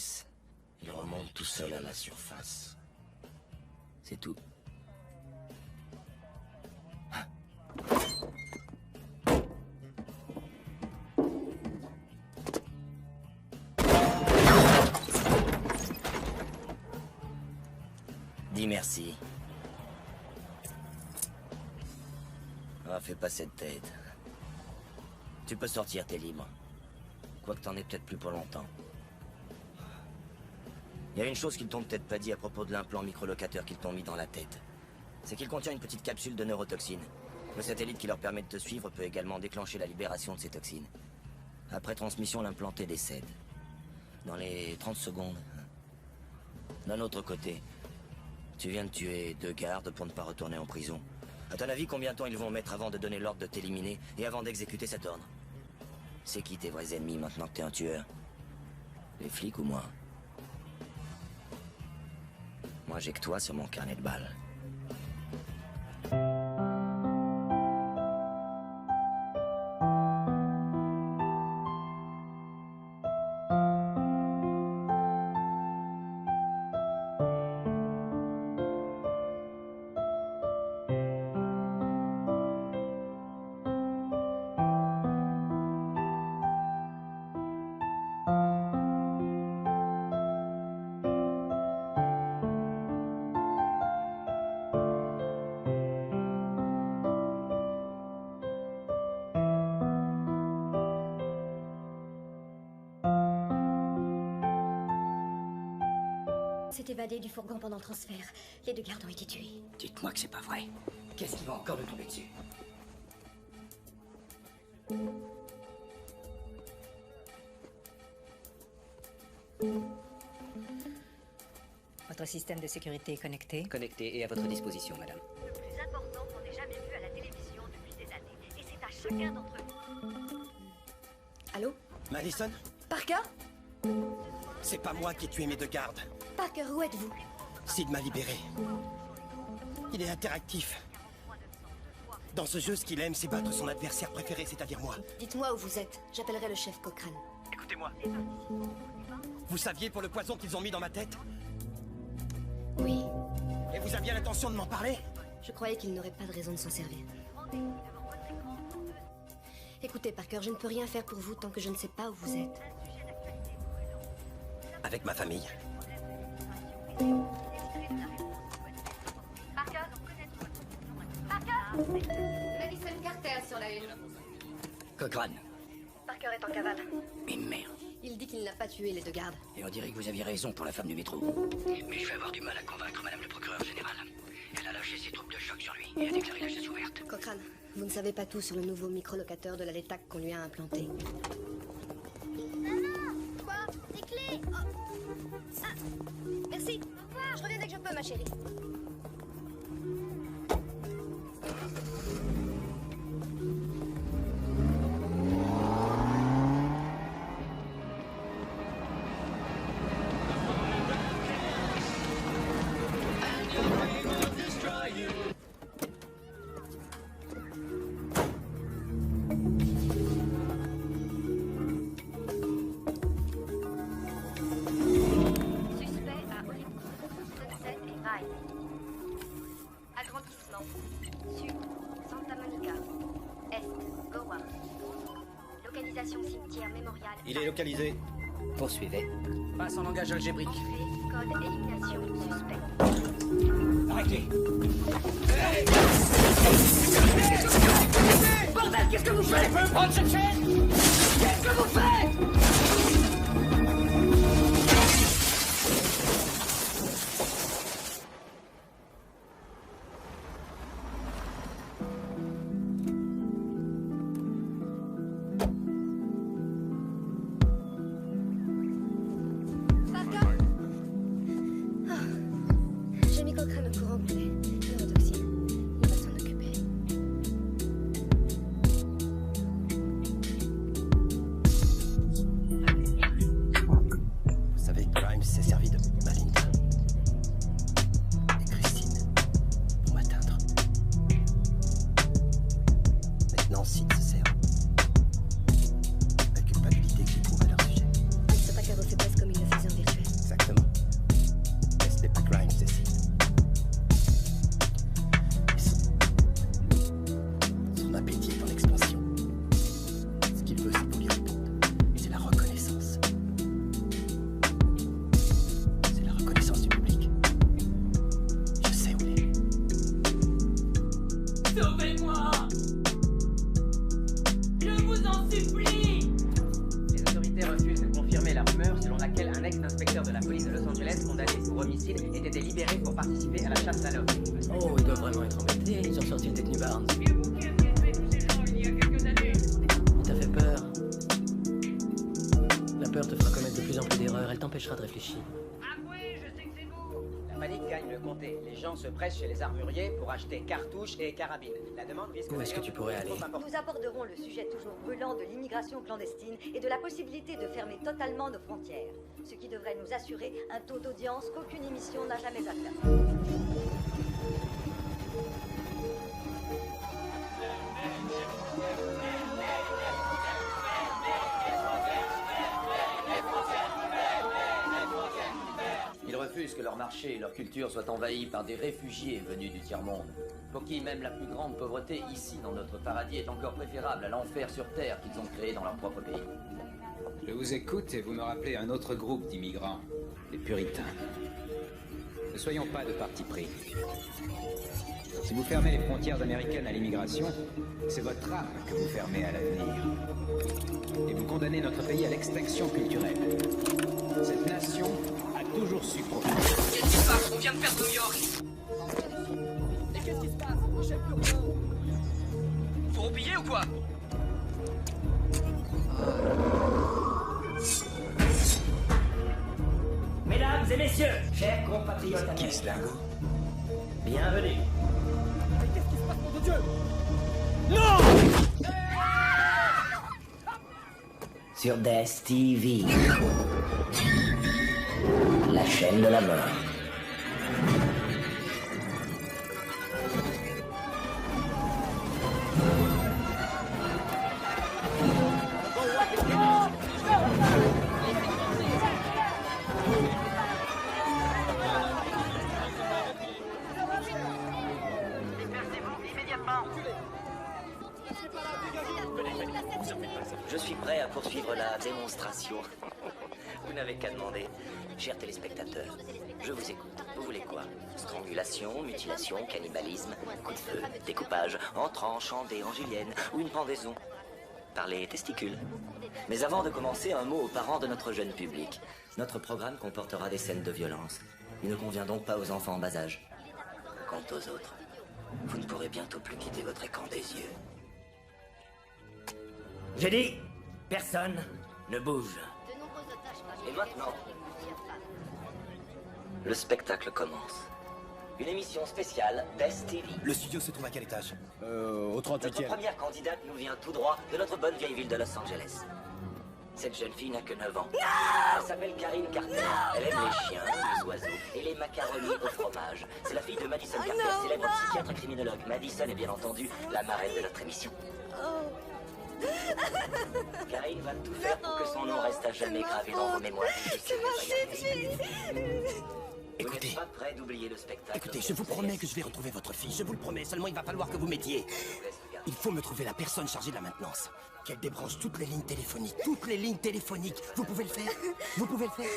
Il remonte tout seul à la surface. C'est tout. Dis merci. Ah, fais pas cette tête. Tu peux sortir, t'es libre. Quoique t'en aies peut-être plus pour longtemps. Il y a une chose qu'ils t'ont peut-être pas dit à propos de l'implant microlocateur qu'ils t'ont mis dans la tête. C'est qu'il contient une petite capsule de neurotoxines. Le satellite qui leur permet de te suivre peut également déclencher la libération de ces toxines. Après transmission, l'implanté décède. Dans les 30 secondes. D'un autre côté, tu viens de tuer 2 gardes pour ne pas retourner en prison. À ton avis, combien de temps ils vont mettre avant de donner l'ordre de t'éliminer et avant d'exécuter cet ordre? C'est qui tes vrais ennemis maintenant que t'es un tueur? Les flics ou moi? Moi, j'ai que toi sur mon carnet de balles. S'est évadé du fourgon pendant le transfert. Les 2 gardes ont été tués. Dites-moi que c'est pas vrai. Qu'est-ce qui va encore nous tomber dessus? Votre système de sécurité est connecté? Connecté et à votre disposition, madame. Le plus important qu'on ait jamais vu à la télévision depuis des années. Et c'est à chacun d'entre nous. Allô? Madison? Parker? C'est pas moi qui ai tué mes 2 gardes. Parker, où êtes-vous? Sid m'a libéré. Il est interactif. Dans ce jeu, ce qu'il aime, c'est battre son adversaire préféré, c'est-à-dire moi. Dites-moi où vous êtes. J'appellerai le chef Cochrane. Écoutez-moi. Vous saviez pour le poison qu'ils ont mis dans ma tête? Oui. Et vous aviez l'intention de m'en parler? Je croyais qu'il n'aurait pas de raison de s'en servir. Écoutez, Parker, je ne peux rien faire pour vous tant que je ne sais pas où vous êtes. Avec ma famille. Parker? Parker? Madison Carter sur la une. Cochrane. Parker est en cavale. Mais merde. Il dit qu'il n'a pas tué les 2 gardes. Et on dirait que vous aviez raison pour la femme du métro. Mais je vais avoir du mal à convaincre madame le procureur général. Elle a lâché ses troupes de choc sur lui et a déclaré la chasse ouverte. Cochrane, vous ne savez pas tout sur le nouveau microlocateur de la LETAC qu'on lui a implanté. Maman! Quoi? Des clés! Ah! Merci! Au revoir! Je reviens dès que je peux, ma chérie. Il est localisé. Poursuivez. Passe en langage algébrique. Code élimination suspect. Arrêtez. Bordel, qu'est-ce que vous faites? Je peux prendre cette chaîne? Qu'est-ce que vous faites? Seed aient été libérés pour participer à la chasse à l'homme. Oh, ils doivent vraiment être embêtés. Ils ont sorti le détenu Barnes. Il t'a fait peur. La peur te fera commettre de plus en plus d'erreurs. Elle t'empêchera de réfléchir. La panique gagne le comté. Les gens se pressent chez les armuriers pour acheter cartouches et carabines. La demande risque Où est-ce que tu pourrais aller? Nous aborderons le sujet toujours brûlant de l'immigration clandestine et de la possibilité de fermer totalement nos frontières, ce qui devrait nous assurer un taux d'audience qu'aucune émission n'a jamais atteint. Ils refusent que leur marché et leur culture soient envahis par des réfugiés venus du tiers-monde. Pour qui même la plus grande pauvreté ici dans notre paradis est encore préférable à l'enfer sur terre qu'ils ont créé dans leur propre pays. Je vous écoute et vous me rappelez un autre groupe d'immigrants, les puritains. Ne soyons pas de parti pris. Si vous fermez les frontières américaines à l'immigration, c'est votre âme que vous fermez à l'avenir. Et vous condamnez notre pays à l'extinction culturelle. Cette nation a toujours su profiter. Qu'est-ce qui se passe? On vient de perdre New York. Mais qu'est-ce qui se passe? Chef Urbain. Faut roupiller ou quoi? Mesdames et messieurs, chers compatriotes américains, bienvenue. Mais qu'est-ce qui se passe, mon Dieu? Non! Sur Death TV, la chaîne de la mort. Je suis prêt à poursuivre la démonstration. Vous n'avez qu'à demander. Chers téléspectateurs, je vous écoute. Vous voulez quoi? Strangulation, mutilation, cannibalisme, coup de feu, découpage, en tranches, en dés, en julienne ou une pendaison? Par les testicules. Mais avant de commencer, un mot aux parents de notre jeune public. Notre programme comportera des scènes de violence. Il ne convient donc pas aux enfants en bas âge. Quant aux autres, vous ne pourrez bientôt plus quitter votre écran des yeux. J'ai dit, personne ne bouge. Et maintenant, le spectacle commence. Une émission spéciale Death TV. Le studio se trouve à quel étage Au 38e. Notre première candidate nous vient tout droit de notre bonne vieille ville de Los Angeles. Cette jeune fille n'a que 9 ans. Elle s'appelle Karine Carter. Elle aime les chiens, les oiseaux et les macaronis au fromage. C'est la fille de Madison Carter, célèbre psychiatre criminologue. Madison est bien entendu la marraine de notre émission. Karine va tout faire pour que son nom reste à jamais gravé dans vos mémoires. Écoutez, vous n'êtes pas prêt d'oublier le spectacle. Écoutez, je vous promets que je vais retrouver votre fille. Je vous le promets. Seulement, il va falloir que vous m'aidiez. Il faut me trouver la personne chargée de la maintenance. Qu'elle débranche toutes les lignes téléphoniques. Toutes les lignes téléphoniques. Vous pouvez le faire? Vous pouvez le faire?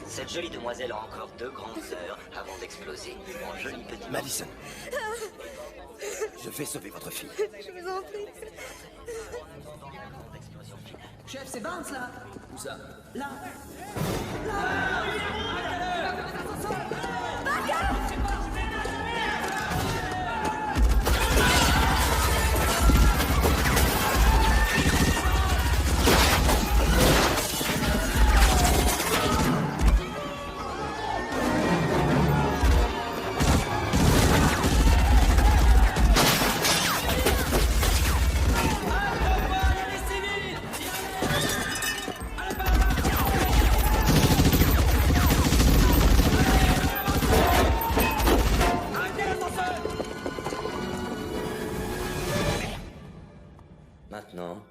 Cette jolie demoiselle a encore 2 grandes heures avant d'exploser en joli petit... Madison, je vais sauver votre fille. Je vous en prie. Chef, c'est Barnes, là. Où ça? Là. Maintenant,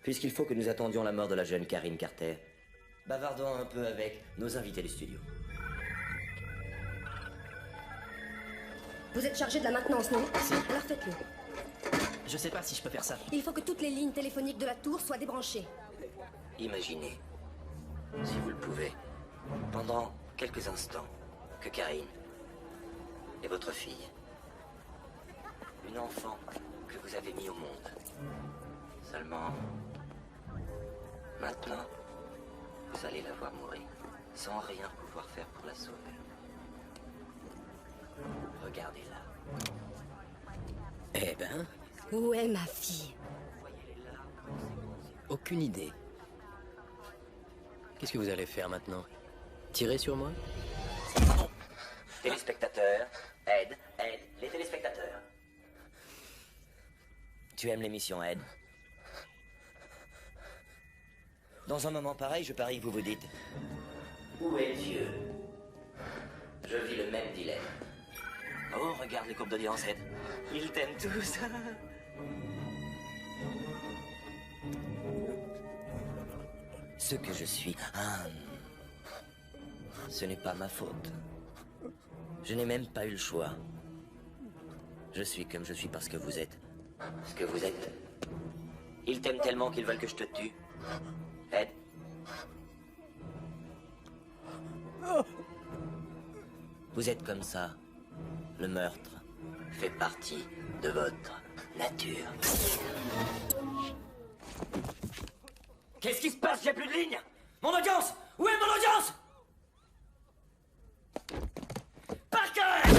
puisqu'il faut que nous attendions la mort de la jeune Karine Carter, bavardons un peu avec nos invités du studio. Vous êtes chargé de la maintenance, non? Si. Alors faites-le. Je sais pas si je peux faire ça. Il faut que toutes les lignes téléphoniques de la tour soient débranchées. Imaginez, si vous le pouvez, pendant quelques instants, que Karine et votre fille, une enfant que vous avez mis au monde. Seulement, maintenant, vous allez la voir mourir, sans rien pouvoir faire pour la sauver. Regardez-la. Eh ben, Où est ma fille? aucune idée. Qu'est-ce que vous allez faire maintenant? Tirer sur moi? Téléspectateurs, aide, les téléspectateurs. Tu aimes l'émission Ed? Dans un moment pareil, je parie que vous vous dites: où est Dieu? Je vis le même dilemme. Oh, regarde les courbes d'audience, Ed. Ils t'aiment tous. Ce que je suis, ce n'est pas ma faute. Je n'ai même pas eu le choix. Je suis comme je suis parce que vous êtes ce que vous êtes. Ils t'aiment tellement qu'ils veulent que je te tue. Ed. Vous êtes comme ça. Le meurtre fait partie de votre nature. Qu'est-ce qui se passe? J'ai plus de ligne. Mon audience! Où est mon audience? Parker!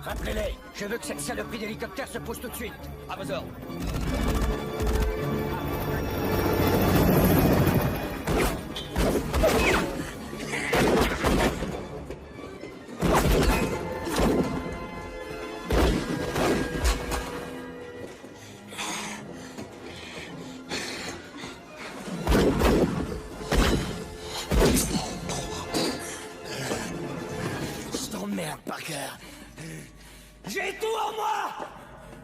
Rappelez-les, je veux que cette saloperie d'hélicoptère se pose tout de suite. À vos ordres. Je t'emmerde, Parker. J'ai tout en moi!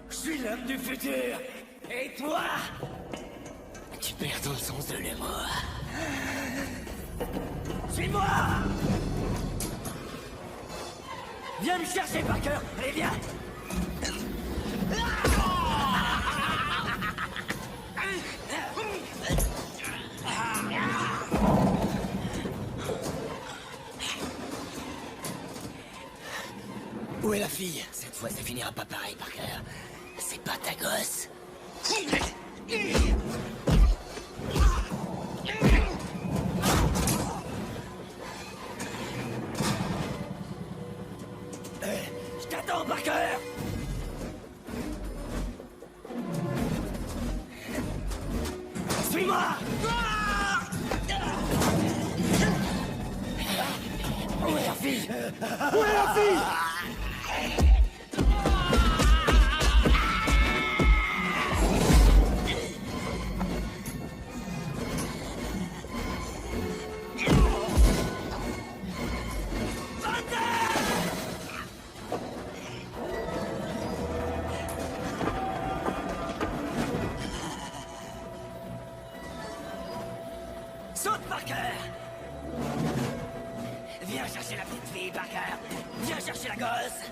Je suis l'homme du futur! Et toi? Tu perds ton sens de l'humour. Suis-moi! Viens me chercher, Parker! Allez, viens! Où est la fille? Cette fois, ça finira pas pareil, Parker. C'est pas ta gosse. Je t'attends, Parker. Suis-moi. Où est la fille? Où est la fille? Saute, Parker! Viens chercher la petite fille, Parker! Viens chercher la gosse!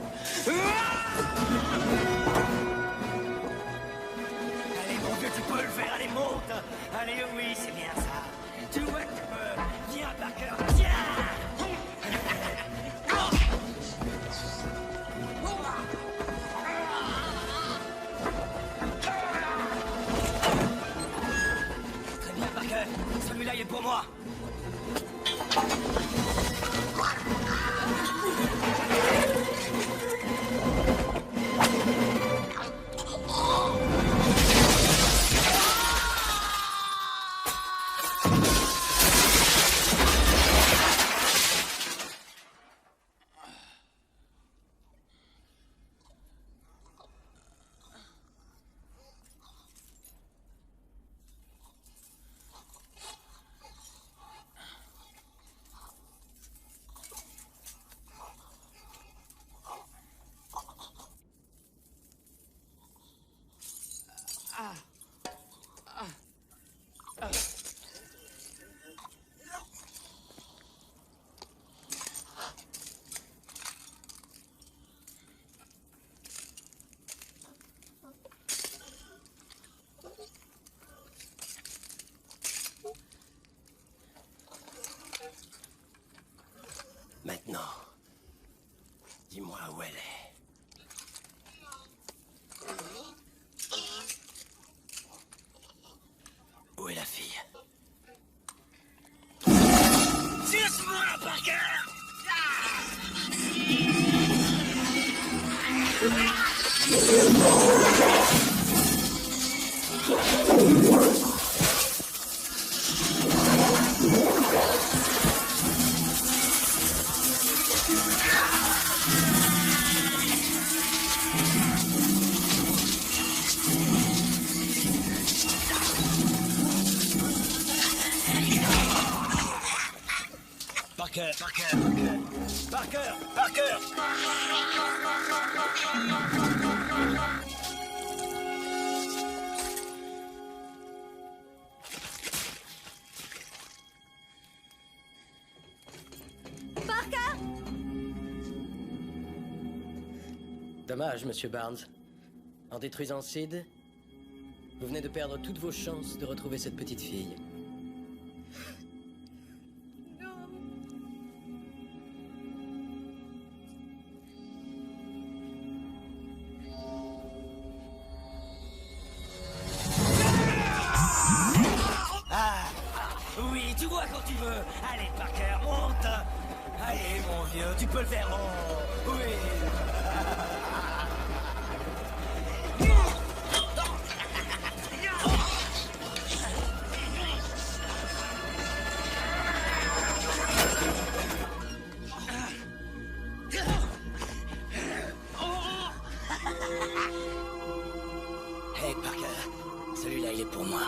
Allez, mon Dieu, tu peux le faire! Allez, monte! Allez, oui, c'est bien ça! Tu vois que tu peux! Viens, Parker! Viens! Dis-moi où elle est. Où est la fille? Suce-moi, Parker! Parker, Parker, Parker, Parker, Parker! Dommage, monsieur Barnes. En détruisant Sid, vous venez de perdre toutes vos chances de retrouver cette petite fille. Oui, tu vois quand tu veux. Allez, Parker, monte. Allez, mon vieux, tu peux le faire. Oh, oui. Hey, Parker, celui-là, il est pour moi.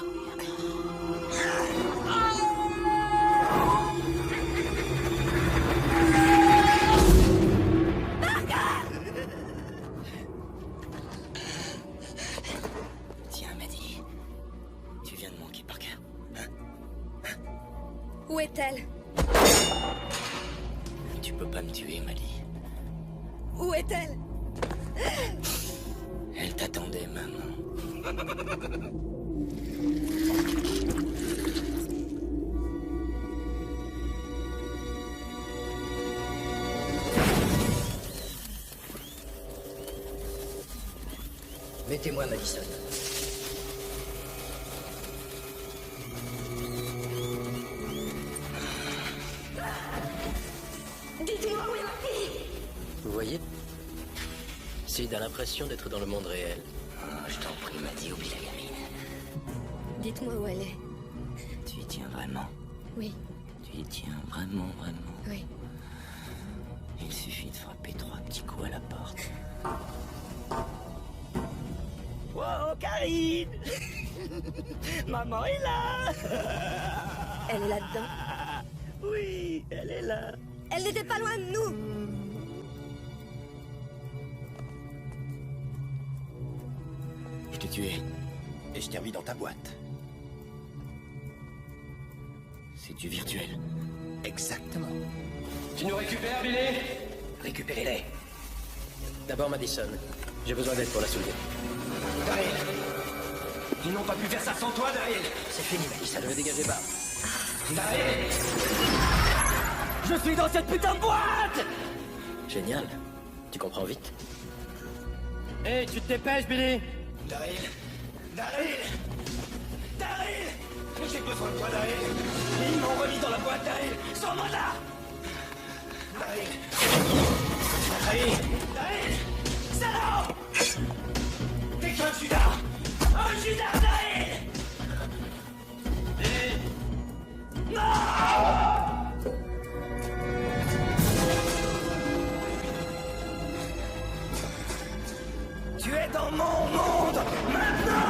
Tiens, Maddie. Tu viens de manquer, Parker. Où est-elle? Tu peux pas me tuer, Maddie. Où est-elle? Elle t'attendait, maman. Mettez-moi Madison. Dites-moi où est ma fille? Vous voyez? Sid a l'impression d'être dans le monde réel. Je t'en prie, Maddie, oublie la gamine. Dites-moi où elle est. Tu y tiens vraiment? Oui, Tu y tiens vraiment, vraiment? oui. Il suffit de frapper 3 petits coups à la porte. Wow, Karine. Maman est là. Elle est là-dedans. Oui, elle est là. Elle n'était pas loin de nous. Je t'ai tué. Et je t'ai remis dans ta boîte. C'est du virtuel. Exactement. Tu nous récupères, Billy? Récupérez-les. D'abord Madison. J'ai besoin d'aide pour la soulever. Daryl. Ils n'ont pas pu faire ça sans toi, Daryl. C'est fini, Madison. Je vais dégager Barnes. Daryl. Je suis dans cette putain de boîte. Génial. Tu comprends vite. Hé, tu te dépêches, Billy. Daryl. Daryl. Daryl. J'ai besoin de toi, Daryl. Ils m'ont remis dans la boîte, Daryl. Sors-moi de là. Daryl. Daryl. Daryl. Salaud. T'es qu'un Judas. Un Judas, Daryl. Non. Tu es dans mon monde maintenant.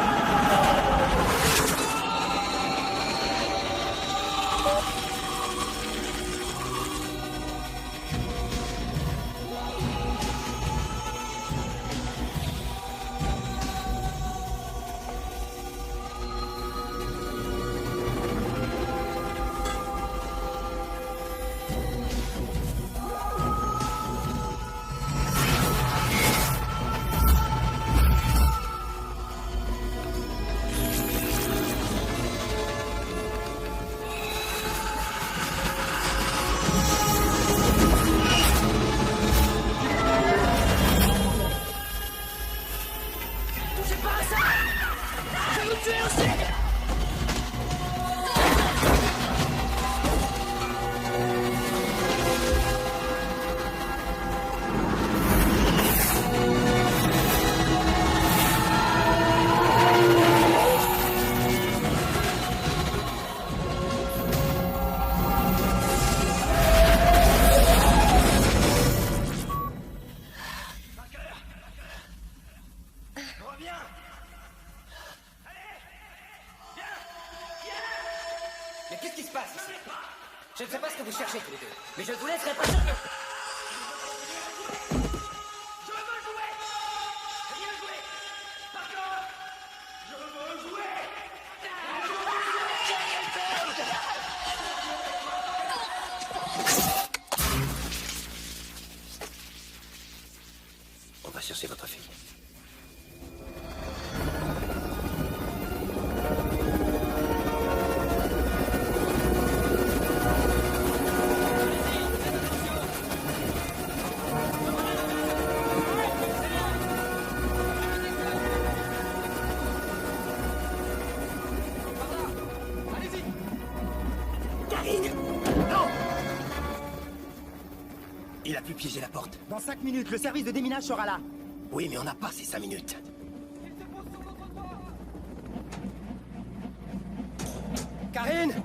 Je ne sais pas ce que vous cherchez tous les deux, mais je ne vous laisserai pas... On va chercher votre fille. Karine! Non! Il a pu piéger la porte. Dans 5 minutes, le service de déminage sera là. Oui, mais on n'a pas ces 5 minutes. Karine!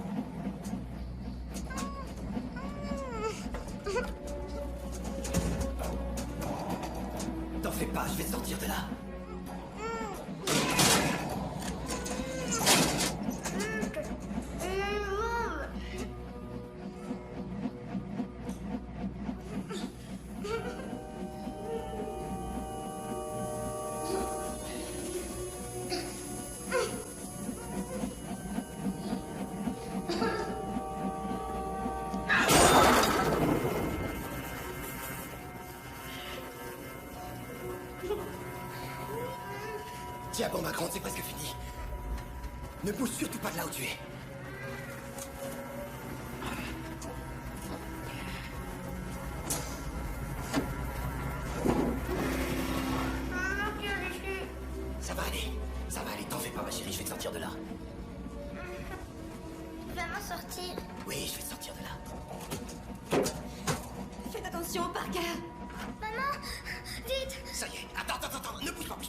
T'en fais pas, je vais sortir de là. Tiens bon, Macron, c'est presque fini. Ne bouge surtout pas de là où tu es. Ça va aller, t'en fais pas ma chérie, je vais te sortir de là. Tu vas m'en sortir. Oui, je vais te sortir de là. Faites attention, Parker. Maman, vite. Ça y est, attends, ne bouge pas.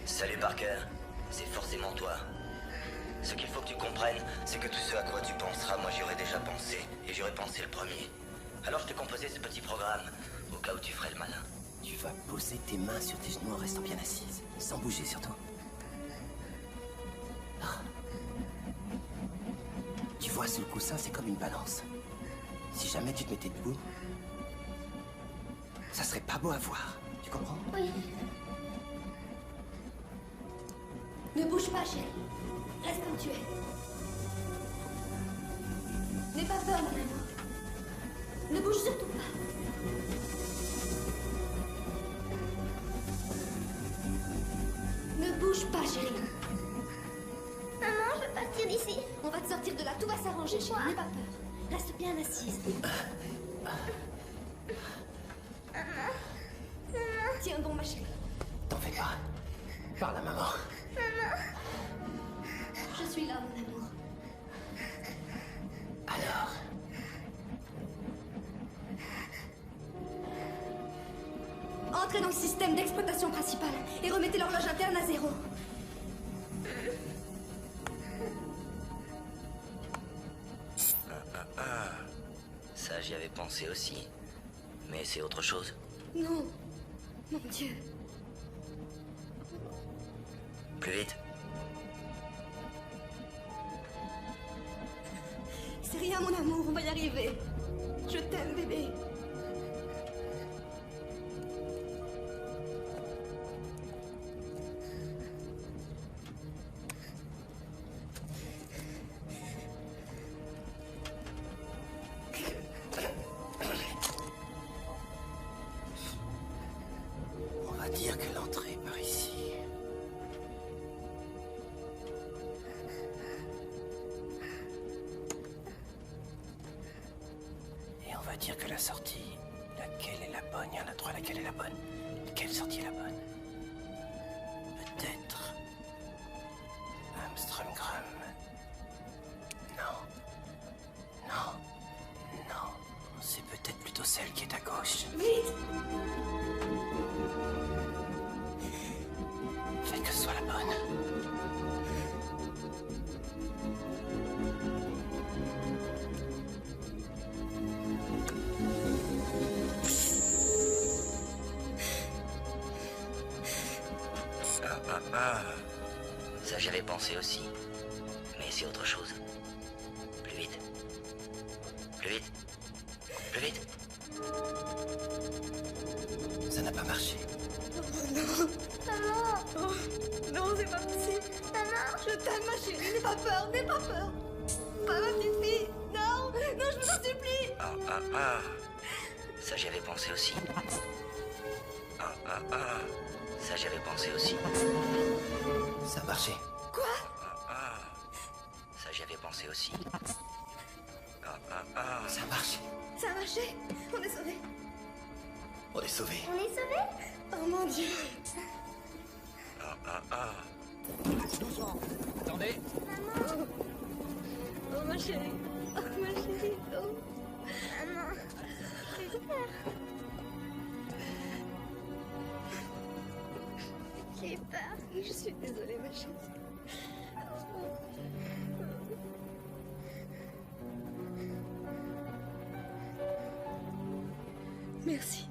Salut Parker, c'est forcément toi. Ce qu'il faut que tu comprennes, c'est que tout ce à quoi tu penseras, moi j'y aurais déjà pensé, et j'y aurais pensé le premier. Alors je t'ai composé ce petit programme, au cas où tu ferais le malin. Tu vas poser tes mains sur tes genoux en restant bien assise, sans bouger surtout. Ah. Tu vois, sous le coussin, c'est comme une balance. Si jamais tu te mettais debout, ça serait pas beau à voir. Tu comprends? Oui. Ne bouge pas, chérie. Reste comme tu es. N'aie pas peur, mon amour. Ne bouge surtout pas. Ne bouge pas, chérie. Maman, je veux partir d'ici. On va te sortir de là, tout va s'arranger, chérie. N'aie pas peur. Reste bien assise. Tiens bon, ma chérie. T'en fais pas. Parle à maman. Je suis là, mon amour. Alors? Entrez dans le système d'exploitation principal et remettez l'horloge interne à 0. Ça j'y avais pensé aussi, mais c'est autre chose. Non. Mon Dieu. Plus vite. C'est rien, mon amour, on va y arriver. Je t'aime, bébé. On va dire que l'entrée est par ici. Et on va dire que la sortie, laquelle est la bonne? Il y en a 3, laquelle est la bonne? Quelle sortie est la bonne? Peut-être Armstrong-Graham. Non. C'est peut-être plutôt celle qui est à gauche. Vite! Faites que ce soit la bonne. j'y avais pensé aussi. Mais c'est autre chose. Plus vite. Plus vite. Plus vite. Ça n'a pas marché. Non. Maman. Oh, non, c'est pas possible. Maman. Je t'aime, ma chérie. N'aie pas peur, n'aie pas peur. Pas ma petite fille. Non, non, je vous en supplie. Ça, j'y avais pensé aussi. Ça, j'y avais pensé aussi. Ça a marché. Quoi? Ça, j'y avais pensé aussi. Ça a marché. Ça a marché. On est sauvés. On est sauvés. On est sauvés? Oh mon Dieu. Doucement. Attendez. Maman. Oh ma chérie. Oh ma chérie. Oh. Maman. J'ai peur. J'ai peur. Je suis désolée, ma chérie. Merci.